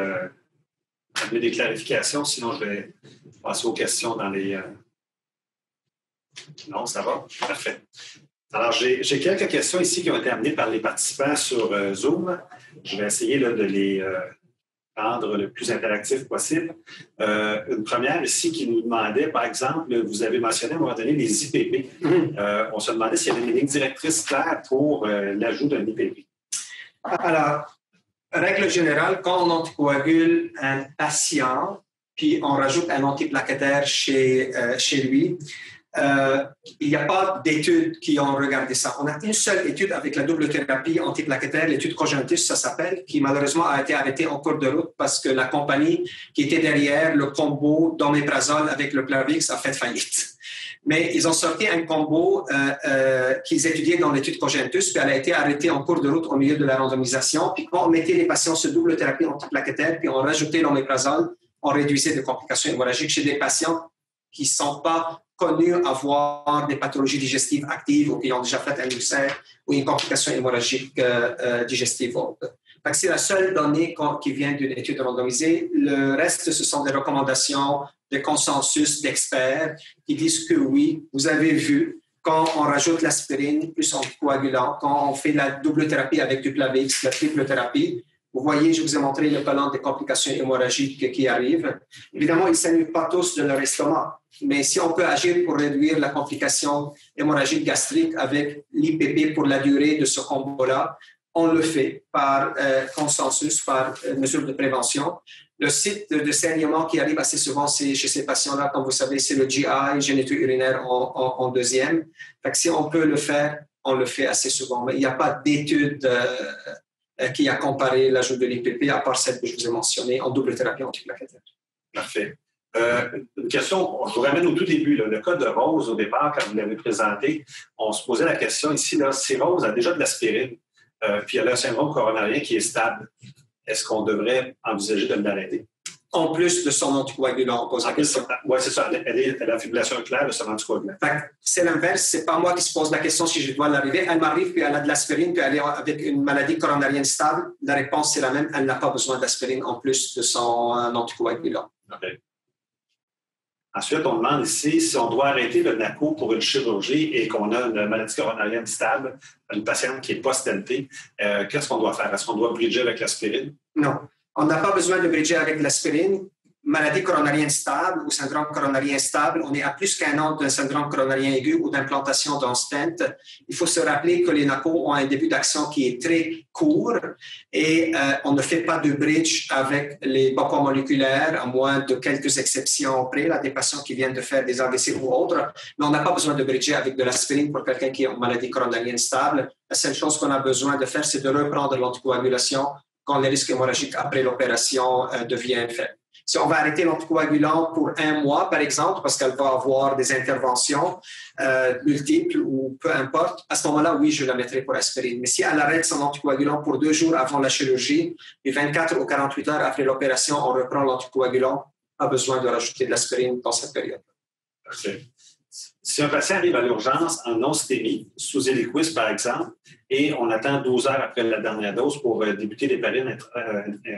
amener des clarifications, sinon je vais passer aux questions dans les... Non, ça va? Parfait. Alors, j'ai quelques questions ici qui ont été amenées par les participants sur Zoom. Je vais essayer là, de les rendre le plus interactif possible. Une première ici qui nous demandait, par exemple, vous avez mentionné à un moment donné les IPP. On se demandait s'il y avait des lignes directrices claires pour l'ajout d'un IPP. Alors, règle générale, quand on anticoagule un patient, puis on rajoute un antiplaquettaire chez lui, il n'y a pas d'études qui ont regardé ça. On a une seule étude avec la double thérapie antiplaquettaire, l'étude Cogentus, ça s'appelle, qui malheureusement a été arrêtée en cours de route parce que la compagnie qui était derrière le combo d'oméprazole avec le Plavix a fait faillite. Mais ils ont sorti un combo qu'ils étudiaient dans l'étude Cogentus, puis elle a été arrêtée en cours de route au milieu de la randomisation. Puis quand on mettait les patients sur double thérapie antiplaquettaire, puis on rajoutait l'oméprazole, on réduisait des complications hémorragiques chez des patients qui ne sont pas connus avoir des pathologies digestives actives ou qui ont déjà fait un ulcère ou une complication hémorragique digestive. C'est la seule donnée qui vient d'une étude randomisée. Le reste, ce sont des recommandations, des consensus d'experts qui disent que oui, vous avez vu, quand on rajoute l'aspirine plus anticoagulant, quand on fait la double thérapie avec du Plavix, la triple thérapie, vous voyez, je vous ai montré le colonne des complications hémorragiques qui arrivent. Évidemment, ils ne s'annulent pas tous de leur estomac, mais si on peut agir pour réduire la complication hémorragique gastrique avec l'IPP pour la durée de ce combo-là, on le fait par consensus, par mesure de prévention. Le site de saignement qui arrive assez souvent chez ces patients-là, comme vous savez, c'est le GI, génito-urinaire en deuxième. Fait que si on peut le faire, on le fait assez souvent. Mais il n'y a pas d'étude qui a comparé l'ajout de l'IPP, à part celle que je vous ai mentionnée, en double thérapie antiplaquettaire. Parfait. Une question, je vous ramène au tout début. Là, le cas de Rose, au départ, quand vous l'avez présenté, on se posait la question ici, là, si Rose a déjà de l'aspirine, puis elle a un syndrome coronarien qui est stable, est-ce qu'on devrait envisager de l'arrêter? En plus de son anticoagulant, on pose la question. Oui, c'est ça. Elle a la fibrillation claire de son anticoagulant. C'est l'inverse. C'est pas moi qui se pose la question si je dois l'arriver. Elle m'arrive, puis elle a de l'aspirine, puis elle est avec une maladie coronarienne stable. La réponse, c'est la même. Elle n'a pas besoin d'aspirine en plus de son anticoagulant. Okay. Ensuite, on demande ici si on doit arrêter le NACO pour une chirurgie et qu'on a une maladie coronarienne stable, une patiente qui est post-LT. Qu'est-ce qu'on doit faire? Est-ce qu'on doit bridger avec l'aspirine? Non. On n'a pas besoin de bridger avec l'aspirine. Maladie coronarienne stable ou syndrome coronarien stable, on est à plus qu'un an d'un syndrome coronarien aigu ou d'implantation d'un stent. Il faut se rappeler que les NACO ont un début d'action qui est très court et on ne fait pas de bridge avec les BOPA moléculaires, à moins de quelques exceptions près, là, des patients qui viennent de faire des AVC ou autres. Mais on n'a pas besoin de bridger avec de l'aspirine pour quelqu'un qui a une maladie coronarienne stable. La seule chose qu'on a besoin de faire, c'est de reprendre l'anticoagulation quand le risque hémorragique après l'opération devient faible. Si on va arrêter l'anticoagulant pour 1 mois, par exemple, parce qu'elle va avoir des interventions multiples ou peu importe, à ce moment-là, oui, je la mettrai pour aspirine. Mais si elle arrête son anticoagulant pour 2 jours avant la chirurgie, et 24 ou 48 heures après l'opération, on reprend l'anticoagulant, pas besoin de rajouter de l'aspirine dans cette période. Parfait. Si un patient arrive à l'urgence en non-stémie, sous Eliquis par exemple, et on attend 12 heures après la dernière dose pour débuter l'héparine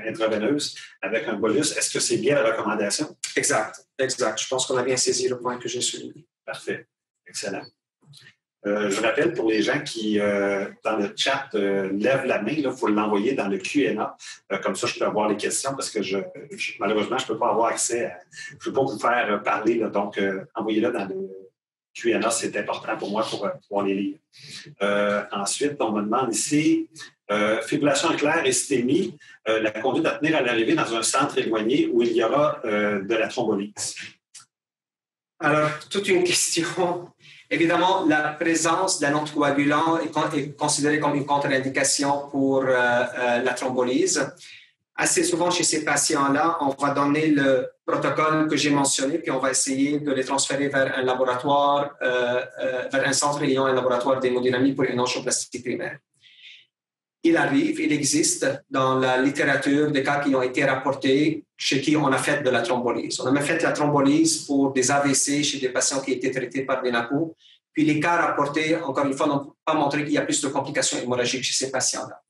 intraveineuse avec un bolus, est-ce que c'est bien la recommandation? Exact. Je pense qu'on a bien saisi le point que j'ai souligné. Parfait. Excellent. Je rappelle pour les gens qui, dans le chat, lèvent la main, il faut l'envoyer dans le Q&A. Comme ça, je peux avoir les questions parce que malheureusement, je ne peux pas avoir accès je ne peux pas vous faire parler. Là, donc, envoyez-le dans le Q&A, c'est important pour moi pour pouvoir les lire. Ensuite, on me demande ici, fibrillation éclair et stémie, la conduite à tenir à l'arrivée dans un centre éloigné où il y aura de la thrombolyse. Alors, toute une question. Évidemment, la présence d'un anticoagulant est considérée comme une contre-indication pour la thrombolyse. Assez souvent, chez ces patients-là, on va donner le protocole que j'ai mentionné, puis on va essayer de les transférer vers un laboratoire, vers un centre ayant un laboratoire d'hémodynamie pour une angioplastie primaire. Il existe dans la littérature des cas qui ont été rapportés chez qui on a fait de la thrombolyse. On a même fait de la thrombolyse pour des AVC chez des patients qui étaient traités par des NAPO. Puis les cas rapportés, encore une fois, n'ont pas montré qu'il y a plus de complications hémorragiques chez ces patients-là.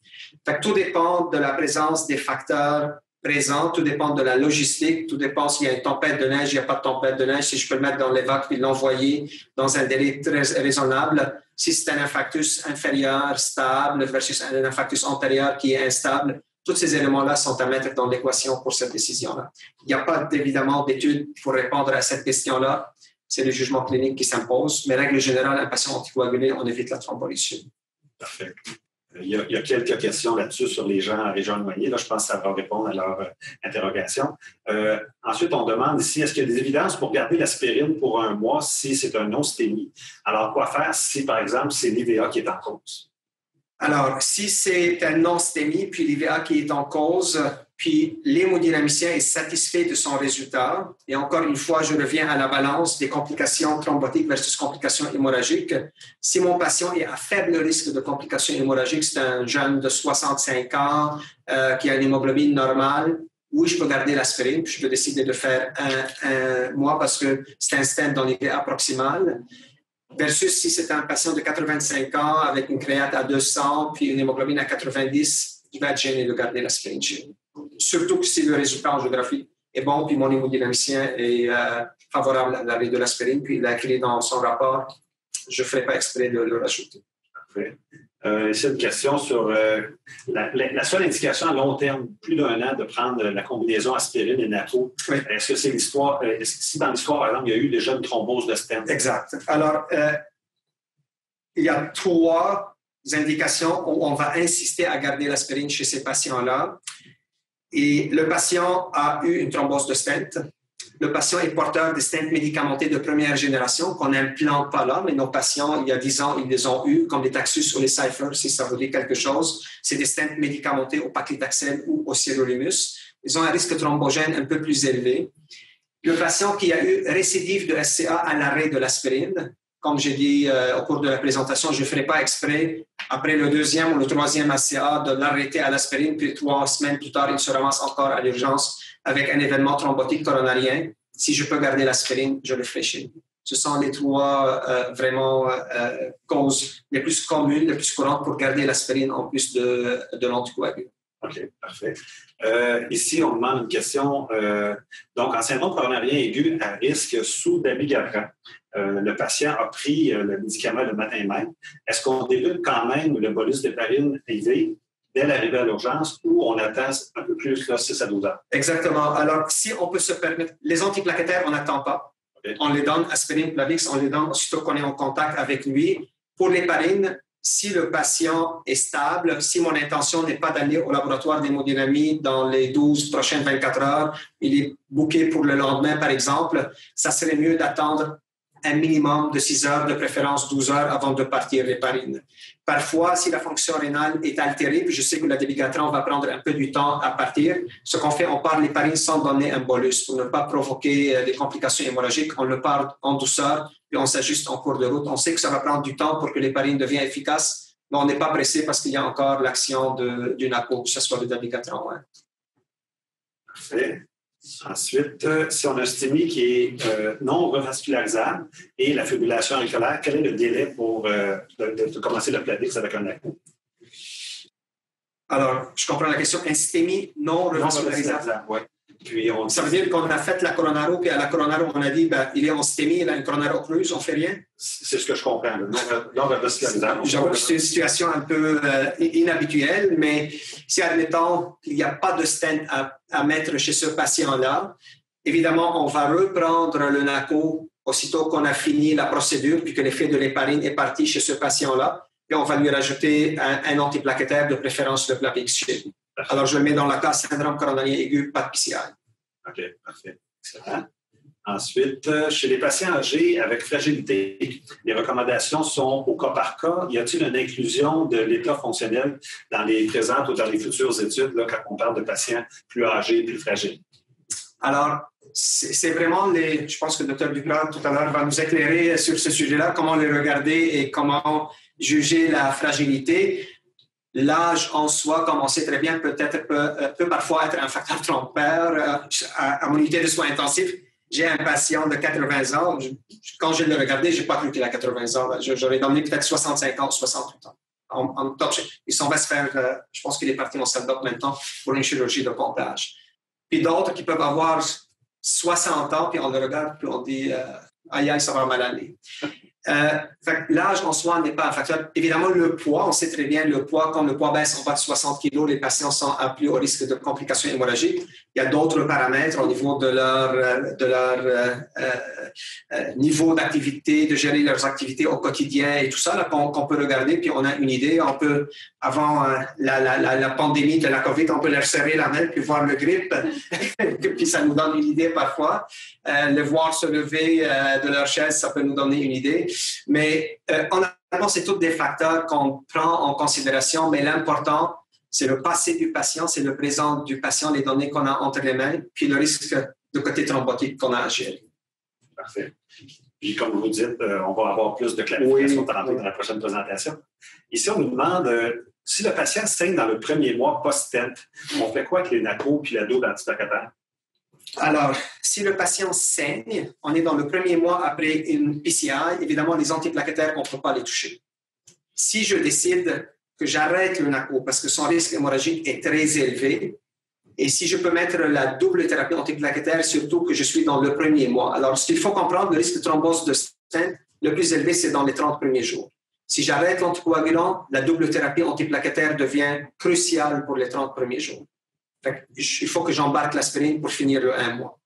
Fait que tout dépend de la présence des facteurs présents, tout dépend de la logistique, tout dépend s'il y a une tempête de neige, il n'y a pas de tempête de neige, si je peux le mettre dans l'évac puis l'envoyer dans un délai très raisonnable. Si c'est un infarctus inférieur stable versus un infarctus antérieur qui est instable, tous ces éléments-là sont à mettre dans l'équation pour cette décision-là. Il n'y a pas évidemment d'études pour répondre à cette question-là. C'est le jugement clinique qui s'impose. Mais règle générale, un patient anticoagulé, on évite la thrombolyse. Parfait. Il y a quelques questions là-dessus sur les gens en région éloignée. Là, je pense que ça va répondre à leur interrogation. Ensuite, on demande ici, est-ce qu'il y a des évidences pour garder l'aspirine pour 1 mois si c'est un non-stémie? Alors, quoi faire si, par exemple, c'est l'IVA qui est en cause? Alors, si c'est un non-stémie, puis l'IVA qui est en cause, puis l'hémodynamicien est satisfait de son résultat, et encore une fois, je reviens à la balance des complications thrombotiques versus complications hémorragiques. Si mon patient est à faible risque de complications hémorragiques, c'est un jeune de 65 ans qui a une hémoglobine normale, oui, je peux garder l'aspirine, puis je peux décider de faire un mois parce que c'est un stent dans l'IVA proximale. Versus si c'est un patient de 85 ans avec une créate à 200 puis une hémoglobine à 90, il va être gêné de garder l'aspirine chez nous. Surtout que si le résultat angiographie est bon, puis mon hémodynamicien est favorable à l'arrêt de l'aspirine, puis il l'a écrit dans son rapport, je ne ferai pas exprès de le rajouter. Parfait. Ici, une question sur la seule indication à long terme, plus d'1 an, de prendre la combinaison aspirine et NAPO. Oui. Est-ce que c'est l'histoire, si dans l'histoire, par exemple, il y a eu déjà une thrombose de stent? Exact. Alors, il y a 3 indications où on va insister à garder l'aspirine chez ces patients-là. Et le patient a eu une thrombose de stent. Le patient est porteur de stents médicamentés de première génération qu'on n'implante pas là, mais nos patients, il y a 10 ans, ils les ont eus, comme les Taxus ou les Cypher, si ça vous dit quelque chose. C'est des stents médicamentés au paclitaxel ou au sirolimus. Ils ont un risque thrombogène un peu plus élevé. Le patient qui a eu récidive de SCA à l'arrêt de l'aspirine, comme j'ai dit au cours de la présentation, je ne ferai pas exprès, après le 2e ou le 3e SCA, de l'arrêter à l'aspirine, puis 3 semaines plus tard, il se ramasse encore à l'urgence avec un événement thrombotique coronarien. Si je peux garder l'aspirine, je le ferai chez lui. Ce sont les 3 causes les plus communes, les plus courantes pour garder l'aspirine en plus de l'anticoagulant. OK, parfait. Ici, on demande une question. Donc, en syndrome coronarien aigu à risque sous dabigatran, le patient a pris le médicament le matin même. Est-ce qu'on débute quand même le bolus d'héparine IV dès l'arrivée à l'urgence ou on attend un peu plus, là, 6 à 12 heures? Exactement. Alors, si on peut se permettre, les antiplaquettaires, on n'attend pas. Okay. On les donne, aspirine, Plavix, on les donne aussitôt qu'on est en contact avec lui. Pour l'héparine, si le patient est stable, si mon intention n'est pas d'aller au laboratoire d'hémodynamie dans les 12 prochaines 24 heures, il est booké pour le lendemain, par exemple, ça serait mieux d'attendre un minimum de 6 heures, de préférence 12 heures avant de partir l'héparine. Parfois, si la fonction rénale est altérée, puis je sais que la dabigatran va prendre un peu du temps à partir, ce qu'on fait, on part l'héparine sans donner un bolus pour ne pas provoquer des complications hémorragiques. On le part en douceur, puis on s'ajuste en cours de route. On sait que ça va prendre du temps pour que l'héparine devienne efficace, mais on n'est pas pressé parce qu'il y a encore l'action du NACO, que ce soit le dabigatran. Ouais. Parfait. Ensuite, si on a un STEMI qui est non revascularisable et la fibrillation auriculaire, quel est le délai pour de commencer le Plavix avec un ACO? Alors, je comprends la question. Un STEMI non revascularisable. Oui. Ça veut dire qu'on a fait la coronaro, puis à la coronaro, on a dit il est en STEMI, il a une coronaro occluse, on ne fait rien? C'est ce que je comprends. Non revascularisable. J'avoue que c'est une situation un peu inhabituelle, mais si, admettons, qu'il n'y a pas de stent à mettre chez ce patient-là, évidemment, on va reprendre le NACO aussitôt qu'on a fini la procédure, puis que l'effet de l'héparine est parti chez ce patient-là, et on va lui rajouter un antiplaquettaire, de préférence le Plavix chez lui. Alors, je le mets dans la case syndrome coronarien aigu, pas de PCI. OK, parfait. Excellent. Ensuite, chez les patients âgés avec fragilité, les recommandations sont au cas par cas. Y a-t-il une inclusion de l'état fonctionnel dans les présentes ou dans les futures études là, quand on parle de patients plus âgés et plus fragiles? Alors, c'est vraiment je pense que le Dr Duprat, tout à l'heure, va nous éclairer sur ce sujet-là, comment les regarder et comment juger la fragilité. L'âge en soi, comme on sait très bien, peut parfois être un facteur trompeur. À mon unité de soins intensifs, j'ai un patient de 80 ans. Quand je l'ai regardé, je n'ai pas cru qu'il a 80 ans. J'aurais donné peut-être 65 ans, 68 ans. En top, il s'en va se faire, je pense qu'il est parti en salle d'op maintenant pour une chirurgie de pompage. Puis d'autres qui peuvent avoir 60 ans, puis on le regarde, puis on dit aïe, aïe, ça va mal aller. L'âge en soi n'est pas un facteur. Évidemment, le poids, on sait très bien le poids. Quand le poids baisse en bas de 60 kg, les patients sont plus au risque de complications hémorragiques. Il y a d'autres paramètres au niveau de leur niveau d'activité, de gérer leurs activités au quotidien et tout ça là, qu'on peut regarder, puis on a une idée. On peut, avant la pandémie de la COVID, on peut leur serrer la main puis voir le grip, puis ça nous donne une idée parfois. Le voir se lever de leur chaise, ça peut nous donner une idée. Mais honnêtement, c'est tous des facteurs qu'on prend en considération, mais l'important, c'est le passé du patient, c'est le présent du patient, les données qu'on a entre les mains, puis le risque de côté thrombotique qu'on a à gérer. Parfait. Puis comme vous dites, on va avoir plus de clarification dans la prochaine présentation. Ici, on nous demande si le patient saigne dans le premier mois post-stent, on fait quoi avec les NACO puis la double antiplaquettaire? Alors, si le patient saigne, on est dans le premier mois après une PCI, évidemment, les antiplaquettaires, on ne peut pas les toucher. Si je décide que j'arrête le NACO parce que son risque hémorragique est très élevé, et si je peux mettre la double thérapie antiplaquettaire, surtout que je suis dans le premier mois. Alors, ce qu'il faut comprendre, le risque de thrombose de stent, le plus élevé, c'est dans les 30 premiers jours. Si j'arrête l'anticoagulant, la double thérapie antiplaquettaire devient cruciale pour les 30 premiers jours. Il faut que j'embarque l'aspirine pour finir le 1 mois.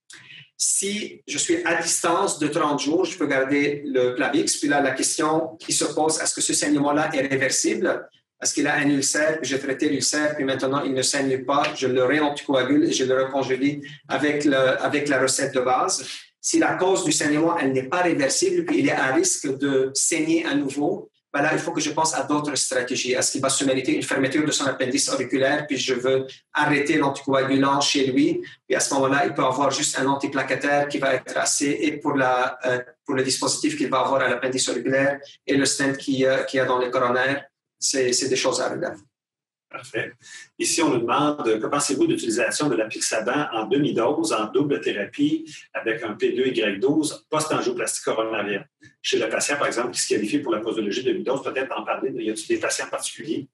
Si je suis à distance de 30 jours, je peux garder le Plavix. Puis là, la question qui se pose, est-ce que ce saignement-là est réversible? Est-ce qu'il a un ulcère? Puis j'ai traité l'ulcère, puis maintenant, il ne saigne pas. Je le réanticoagule et je le reconjugue avec la recette de base. Si la cause du saignement, elle n'est pas réversible, puis il y a un risque de saigner à nouveau, ben là, il faut que je pense à d'autres stratégies. Est-ce qu'il va se mériter une fermeture de son appendice auriculaire, puis je veux arrêter l'anticoagulant chez lui, puis à ce moment-là, il peut avoir juste un antiplaquettaire qui va être assez, et pour le dispositif qu'il va avoir à l'appendice auriculaire et le stent qu'il y a dans les coronaires, c'est des choses à regarder. Parfait. Ici, on nous demande, que pensez-vous de l'utilisation de l'apixaban en demi-dose, en double thérapie, avec un P2Y12 post-angioplastie coronarienne? Chez le patient, par exemple, qui se qualifie pour la posologie de demi-dose, peut-être en parler, y a-t-il des patients particuliers?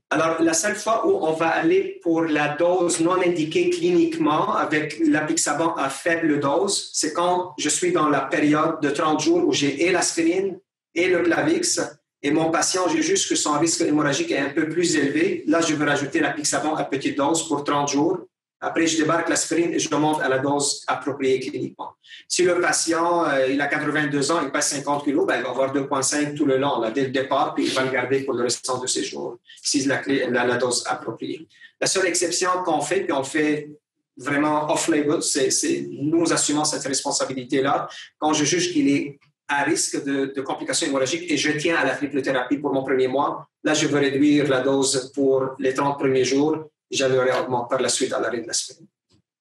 Alors, la seule fois où on va aller pour la dose non indiquée cliniquement avec l'apixaban à faible dose, c'est quand je suis dans la période de 30 jours où j'ai et l'aspirine et le Plavix. Et mon patient, j'ai juste que son risque hémorragique est un peu plus élevé. Là, je veux rajouter l'apixaban à petite dose pour 30 jours. Après, je débarque l'aspirine et je monte à la dose appropriée cliniquement. Si le patient il a 82 ans, il pèse 50 kg, ben, il va avoir 2,5 tout le long, là, dès le départ, puis il va le garder pour le restant de ses jours, si la dose appropriée. La seule exception qu'on fait, puis on le fait vraiment off-label, c'est nous assumons cette responsabilité-là. Quand je juge qu'il est à risque de complications hémorragiques et je tiens à la triplothérapie pour mon premier mois, là, je veux réduire la dose pour les 30 premiers jours et je le réaugmente par la suite à l'arrêt de l'aspirine.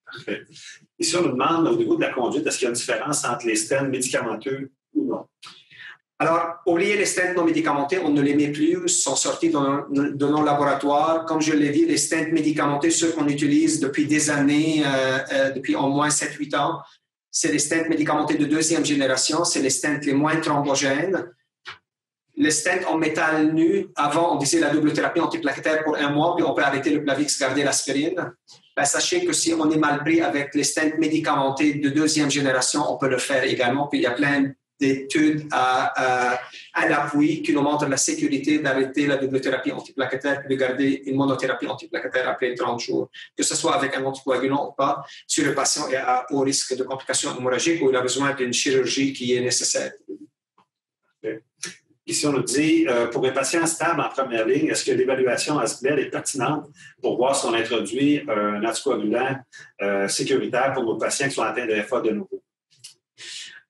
Parfait. Ici, on nous demande au niveau de la conduite, est-ce qu'il y a une différence entre les stents médicamenteux ou non? Alors, oubliez les stents non médicamentés, on ne les met plus, ils sont sortis de nos laboratoires. Comme je l'ai dit, les stents médicamentés, ceux qu'on utilise depuis des années, depuis au moins 7-8 ans, c'est les stents médicamentés de deuxième génération, c'est les stents les moins thrombogènes. Les stents en métal nu, avant, on disait la double thérapie antiplaquettaire pour 1 mois, puis on peut arrêter le Plavix, garder l'aspirine. Ben, sachez que si on est mal pris avec les stents médicamentés de deuxième génération, on peut le faire également, puis il y a plein d'études à l'appui qui nous montrent la sécurité d'arrêter la double thérapie antiplaquettaire et de garder une monothérapie antiplaquettaire après 30 jours, que ce soit avec un anticoagulant ou pas, si le patient est à haut risque de complications hémorragiques ou il a besoin d'une chirurgie qui est nécessaire. Ici, on nous dit, pour les patients stables en première ligne, est-ce que l'évaluation Asbled est pertinente pour voir si on introduit un anticoagulant sécuritaire pour nos patients qui sont atteints de FA de nouveau?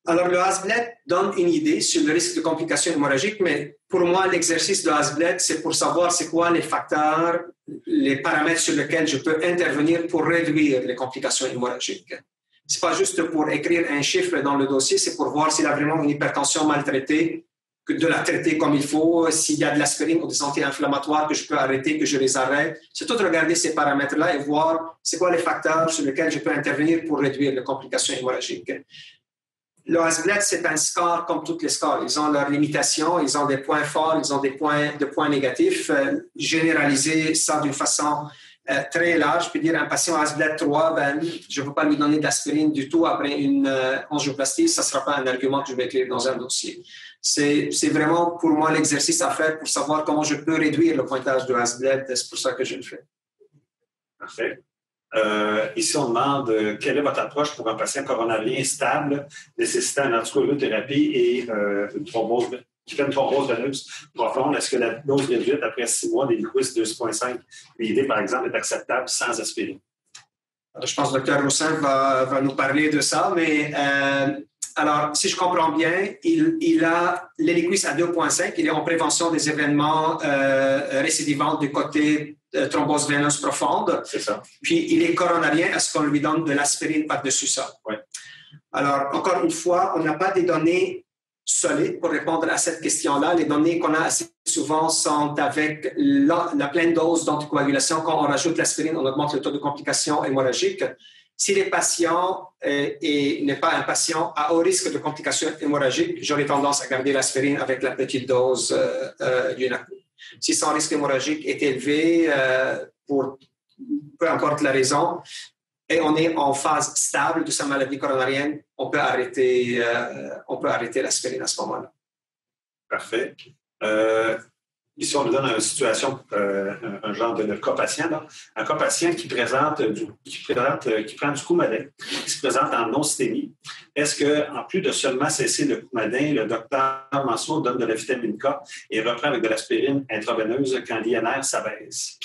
Alors, le Asbled donne une idée sur le risque de complications hémorragiques, mais pour moi, l'exercice de Asbled, c'est pour savoir c'est quoi les facteurs, les paramètres sur lesquels je peux intervenir pour réduire les complications hémorragiques. Ce n'est pas juste pour écrire un chiffre dans le dossier, c'est pour voir s'il a vraiment une hypertension maltraitée, que de la traiter comme il faut, s'il y a de l'aspirine ou des anti-inflammatoires que je peux arrêter, que je les arrête. C'est tout de regarder ces paramètres-là et voir c'est quoi les facteurs sur lesquels je peux intervenir pour réduire les complications hémorragiques. Le Asbled, c'est un score comme tous les scores. Ils ont leurs limitations, ils ont des points forts, ils ont des points négatifs. Généraliser ça d'une façon très large, je peux dire un patient Asbled 3, ben, je ne veux pas lui donner d'aspirine du tout après une angioplastie, ça ne sera pas un argument que je vais écrire dans un dossier. C'est vraiment pour moi l'exercice à faire pour savoir comment je peux réduire le pointage de Asbled, c'est pour ça que je le fais. Parfait. Ici, on demande quelle est votre approche pour un patient coronarien stable nécessitant une anticoagulothérapie et qui fait une thrombose veineuse profonde. Est-ce que la dose réduite après 6 mois d'héliquis 2,5 l'idée, par exemple, est acceptable sans aspirine? Je pense que le Dr Roussin va nous parler de ça, mais alors, si je comprends bien, il a l'héliquis à 2,5, il est en prévention des événements récidivants du côté thrombose veineuse profonde. C'est ça. Puis, il est coronarien. Est-ce qu'on lui donne de l'aspirine par-dessus ça? Oui. Alors, encore une fois, on n'a pas des données solides pour répondre à cette question-là. Les données qu'on a assez souvent sont avec la pleine dose d'anticoagulation. Quand on rajoute l'aspirine, on augmente le taux de complications hémorragiques. Si les patients n'est pas un patient à haut risque de complications hémorragiques, j'aurais tendance à garder l'aspirine avec la petite dose d'UNACO. Si son risque hémorragique est élevé, pour peu importe la raison, et on est en phase stable de sa maladie coronarienne, on peut arrêter l'aspirine à ce moment-là. Parfait. Ici, on nous donne une situation, un genre de cas patient. Là. Un cas patient qui prend du Coumadin, qui se présente en non-stémie. Est-ce qu'en plus de seulement cesser le Coumadin, le docteur Mansour donne de la vitamine K et reprend avec de l'aspirine intraveineuse quand l'INR s'abaisse?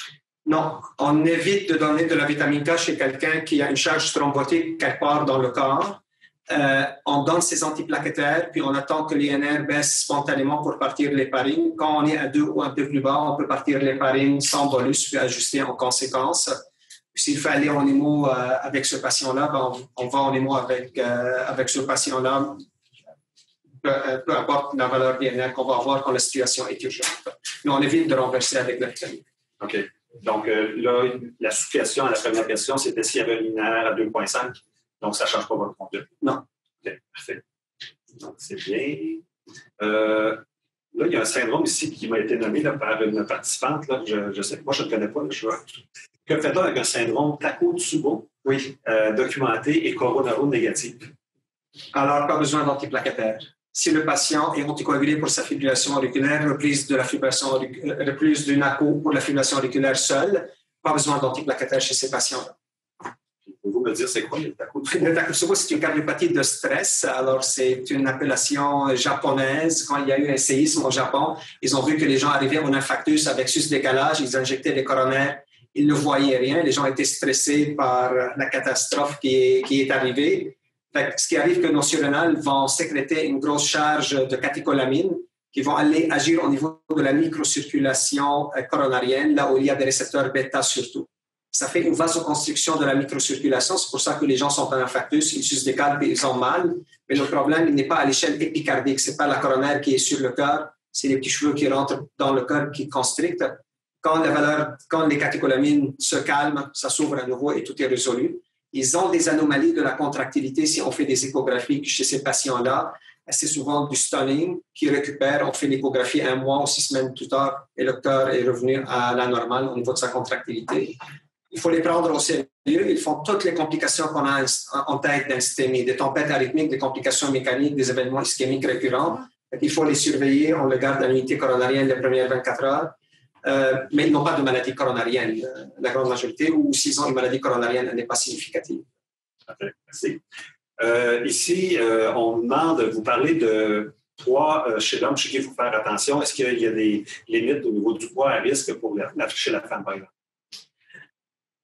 Non, on évite de donner de la vitamine K chez quelqu'un qui a une charge thrombotique quelque part dans le corps. On donne ces antiplaquettaires, puis on attend que l'INR baisse spontanément pour partir l'héparine. Quand on est à 2 ou un peu plus bas, on peut partir l'héparine sans bolus, puis ajuster en conséquence. S'il faut aller en hémo avec ce patient-là, ben on va en hémo avec ce patient-là, peu importe la valeur d'INR qu'on va avoir quand la situation est urgente. Mais on évite de renverser avec la vitamine. OK. Donc là, la sous-question à la première question, c'était s'il y avait un INR à 2,5. Donc, ça ne change pas votre conduite. Non. OK, parfait. Donc, c'est bien. Là, il y a un syndrome ici qui m'a été nommé là, par une participante. Là, je sais, moi, je ne le connais pas. Que fait-on avec un syndrome Takotsubo, documenté et coronaro-négatif? Alors, pas besoin d'antiplaquettaire. Si le patient est anticoagulé pour sa fibrillation auriculaire, reprise du NACO pour la fibrillation auriculaire seule, pas besoin d'antiplaquettaire chez ces patients-là. Pouvez-vous me dire c'est quoi le Takotsubo? Le Takotsubo, c'est une cardiopathie de stress. Alors, c'est une appellation japonaise. Quand il y a eu un séisme au Japon, ils ont vu que les gens arrivaient en infarctus avec sus-décalage. Ils injectaient des coronaires. Ils ne voyaient rien. Les gens étaient stressés par la catastrophe qui est arrivée. Fait que ce qui arrive que nos surrénales vont sécréter une grosse charge de catécholamines qui vont aller agir au niveau de la microcirculation coronarienne, là où il y a des récepteurs bêta surtout. Ça fait une vasoconstriction de la microcirculation. C'est pour ça que les gens sont en infarctus, ils s'usent des calmes et ils ont mal. Mais le problème, il n'est pas à l'échelle épicardique. C'est pas la coronaire qui est sur le cœur. C'est les petits cheveux qui rentrent dans le cœur qui constrictent. Quand les catécholamines se calment, ça s'ouvre à nouveau et tout est résolu. Ils ont des anomalies de la contractilité si on fait des échographies chez ces patients-là. C'est souvent du stunning qui récupère. On fait l'échographie 1 mois ou 6 semaines plus tard et le cœur est revenu à la normale au niveau de sa contractilité. Il faut les prendre au sérieux. Ils font toutes les complications qu'on a en tête d'un STEMI, des tempêtes arythmiques, des complications mécaniques, des événements ischémiques récurrents. Il faut les surveiller. On le garde à l'unité coronarienne les premières 24 heures. Mais ils n'ont pas de maladie coronarienne, la grande majorité, ou s'ils ont une maladie coronarienne, elle n'est pas significative. Parfait, merci. Ici, on demande, vous parlez de poids chez l'homme, chez qui il faut faire attention. Est-ce qu'il y a des limites au niveau du poids à risque pour chez la femme, par exemple?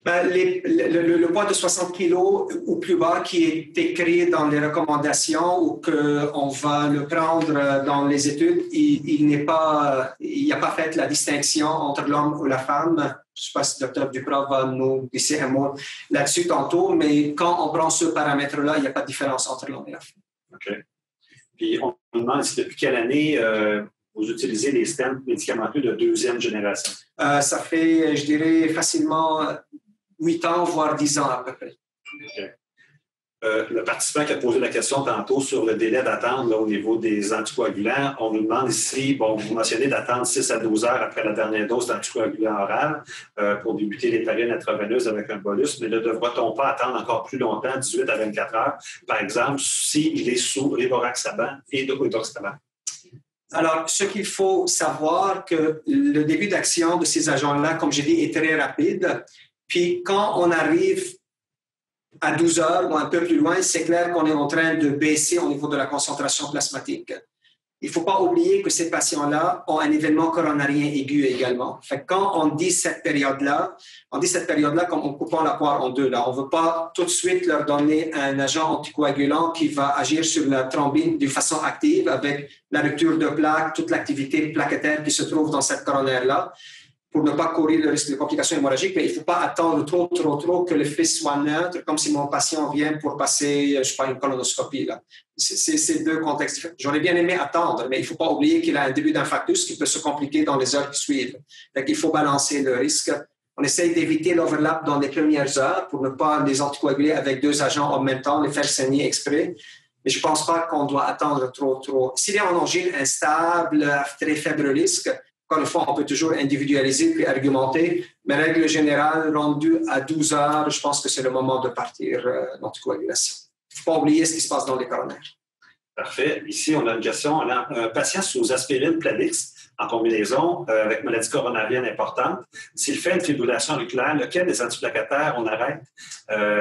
Le poids de 60 kg ou plus bas qui est écrit dans les recommandations ou qu'on va le prendre dans les études, il n'y a pas fait la distinction entre l'homme ou la femme. Je ne sais pas si le Dr Duprat va nous glisser un mot là-dessus tantôt, mais quand on prend ce paramètre-là, il n'y a pas de différence entre l'homme et la femme. OK. Puis on nous demande depuis quelle année vous utilisez les stents médicamenteux de 2e génération? Ça fait, je dirais, facilement 8 ans, voire 10 ans à peu près. Okay. Le participant qui a posé la question tantôt sur le délai d'attente au niveau des anticoagulants, on nous demande ici, bon, vous mentionnez d'attendre 6 à 12 heures après la dernière dose d'anticoagulant oral pour débuter l'héparine intraveineuse avec un bolus, mais ne devra-t-on pas attendre encore plus longtemps, 18 à 24 heures, par exemple, s'il est sous rivaroxaban et edoxaban? Alors, ce qu'il faut savoir, que le début d'action de ces agents-là, comme j'ai dit, est très rapide. Puis quand on arrive à 12 heures ou un peu plus loin, c'est clair qu'on est en train de baisser au niveau de la concentration plasmatique. Il ne faut pas oublier que ces patients-là ont un événement coronarien aigu également. Fait que quand on dit cette période-là comme en coupant la poire en deux. Là. On ne veut pas tout de suite leur donner un agent anticoagulant qui va agir sur la thrombine d'une façon active avec la rupture de plaques, toute l'activité plaquettaire qui se trouve dans cette coronaire-là, pour ne pas courir le risque de complications hémorragiques, mais il ne faut pas attendre trop que le fils soit neutre, comme si mon patient vient pour passer, je ne sais pas, une colonoscopie. Là. C'est deux contextes différents. J'aurais bien aimé attendre, mais il ne faut pas oublier qu'il a un début d'infarctus qui peut se compliquer dans les heures qui suivent. Donc, il faut balancer le risque. On essaye d'éviter l'overlap dans les premières heures pour ne pas les anticoaguler avec 2 agents en même temps, les faire saigner exprès. Mais je ne pense pas qu'on doit attendre trop. S'il y a une angine instable, à très faible risque, encore une fois, on peut toujours individualiser puis argumenter, mais règle générale, rendue à 12 heures, je pense que c'est le moment de partir l'anticoagulation. Il ne faut pas oublier ce qui se passe dans les coronaires. Parfait. Ici, on a une question. On a un patient sous aspirine Plavix en combinaison avec maladie coronarienne importante. S'il fait une fibrillation auriculaire, lequel des antiplaquettaires on arrête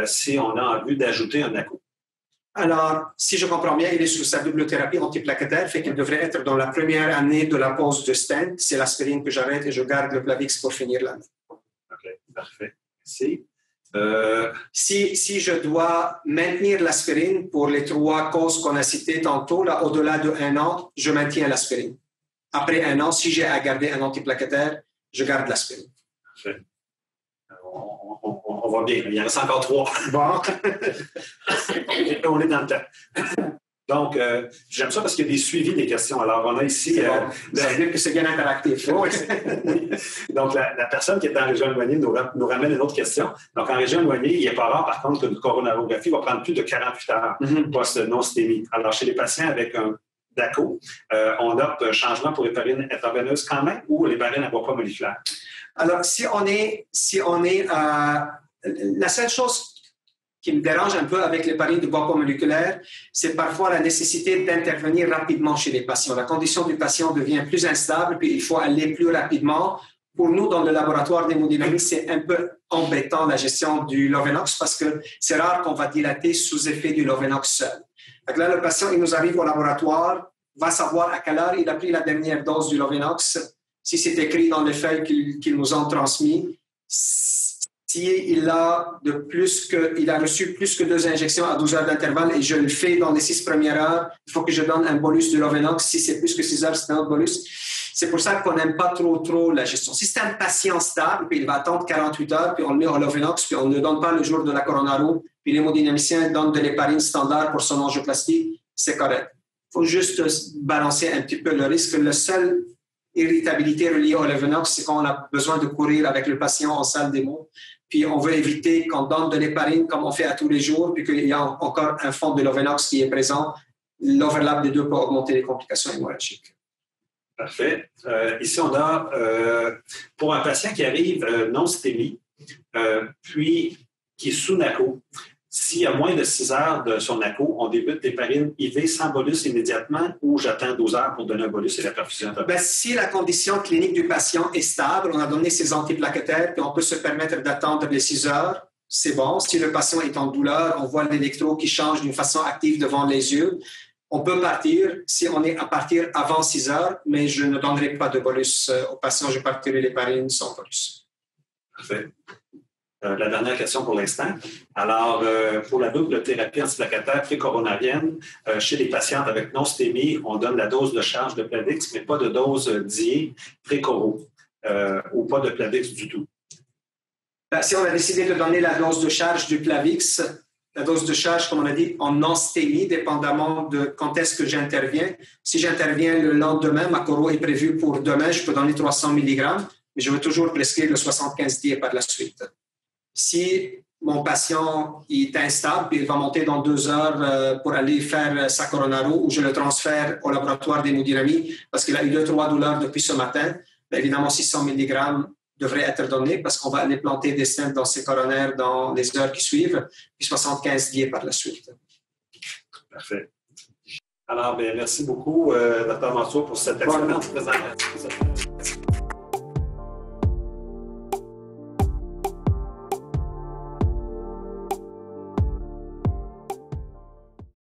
si on a envie d'ajouter un ACO? Alors, si je comprends bien, il est sous sa double thérapie antiplaquettaire, fait qu'il devrait être dans la première année de la pause de stent. C'est l'aspirine que j'arrête et je garde le Plavix pour finir l'année. OK, parfait. Merci. Si je dois maintenir l'aspirine pour les 3 causes qu'on a citées tantôt, là, au-delà de 1 an, je maintiens l'aspirine. Après 1 an, si j'ai à garder un antiplaquettaire, je garde l'aspirine. Parfait. On va bien. Il en reste encore 3. Bon. On est dans le temps. Donc, j'aime ça parce qu'il y a des suivis des questions. Alors, on a ici... Ça veut dire que c'est bien interactif. Oui. Donc, la personne qui est en région éloignée nous ramène une autre question. Donc, en région éloignée, il n'est pas rare, par contre, qu'une coronarographie va prendre plus de 48 heures post-non-stémie. Alors, chez les patients avec un DACO, on opte un changement pour l'héparine intraveineuse quand même ou l'héparine à bois moléculaire? Alors, si on est la seule chose qui me dérange un peu avec l'héparine de bois moléculaire, c'est parfois la nécessité d'intervenir rapidement chez les patients. La condition du patient devient plus instable, puis il faut aller plus rapidement. Pour nous, dans le laboratoire d'hémodynamie, c'est un peu embêtant la gestion du Lovenox parce que c'est rare qu'on va dilater sous effet du Lovenox seul. Donc là, le patient, il nous arrive au laboratoire, va savoir à quelle heure il a pris la dernière dose du Lovenox, si c'est écrit dans les feuilles qu'ils nous ont transmis. S'il a reçu plus que 2 injections à 12 heures d'intervalle et je le fais dans les 6 premières heures, il faut que je donne un bolus de Lovenox. Si c'est plus que 6 heures, c'est un autre bolus. C'est pour ça qu'on n'aime pas trop la gestion. Si c'est un patient stable, puis il va attendre 48 heures, puis on le met en Lovenox, puis on ne donne pas le jour de la coronaro, puis l'hémodynamicien donne de l'héparine standard pour son angioplastie, c'est correct. Il faut juste balancer un petit peu le risque. La seule irritabilité reliée au Lovenox, c'est qu'on a besoin de courir avec le patient en salle démo. Puis on veut éviter qu'on donne de l'héparine comme on fait à tous les jours, puis qu'il y a encore un fond de Lovenox qui est présent. L'overlap des deux peut augmenter les complications hémorragiques. Parfait. Ici, on a, pour un patient qui arrive non stémie, puis qui est sous NACO, s'il y a moins de 6 heures de son NACO, on débute l'héparine IV sans bolus immédiatement ou j'attends 12 heures pour donner un bolus et la perfusion? Si la condition clinique du patient est stable, on a donné ses antiplaquettaires, puis on peut se permettre d'attendre les 6 heures, c'est bon. Si le patient est en douleur, on voit l'électro qui change d'une façon active devant les yeux. On peut partir si on est à partir avant 6 heures, mais je ne donnerai pas de bolus au patient. Je partirai l'héparine sans bolus. Parfait. La dernière question pour l'instant. Alors, pour la double thérapie antiplaquettaire précoronarienne, chez les patientes avec non-stémie, on donne la dose de charge de Plavix, mais pas de dose d'IE précoro ou pas de Plavix du tout. Si on a décidé de donner la dose de charge du Plavix, la dose de charge, comme on a dit, en non-stémie, dépendamment de quand est-ce que j'interviens. Si j'interviens le lendemain, ma coro est prévue pour demain, je peux donner 300 mg, mais je veux toujours prescrire le 75 dié par la suite. Si mon patient est instable, puis il va monter dans 2 heures pour aller faire sa coronaro ou je le transfère au laboratoire d'hémodynamie parce qu'il a eu 2-3 douleurs depuis ce matin, bien évidemment 600 mg devrait être donné parce qu'on va aller planter des stents dans ses coronaires dans les heures qui suivent, puis 75 dié par la suite. Parfait. Alors, bien, merci beaucoup, Dr. Mansour, pour cette excellente présentation.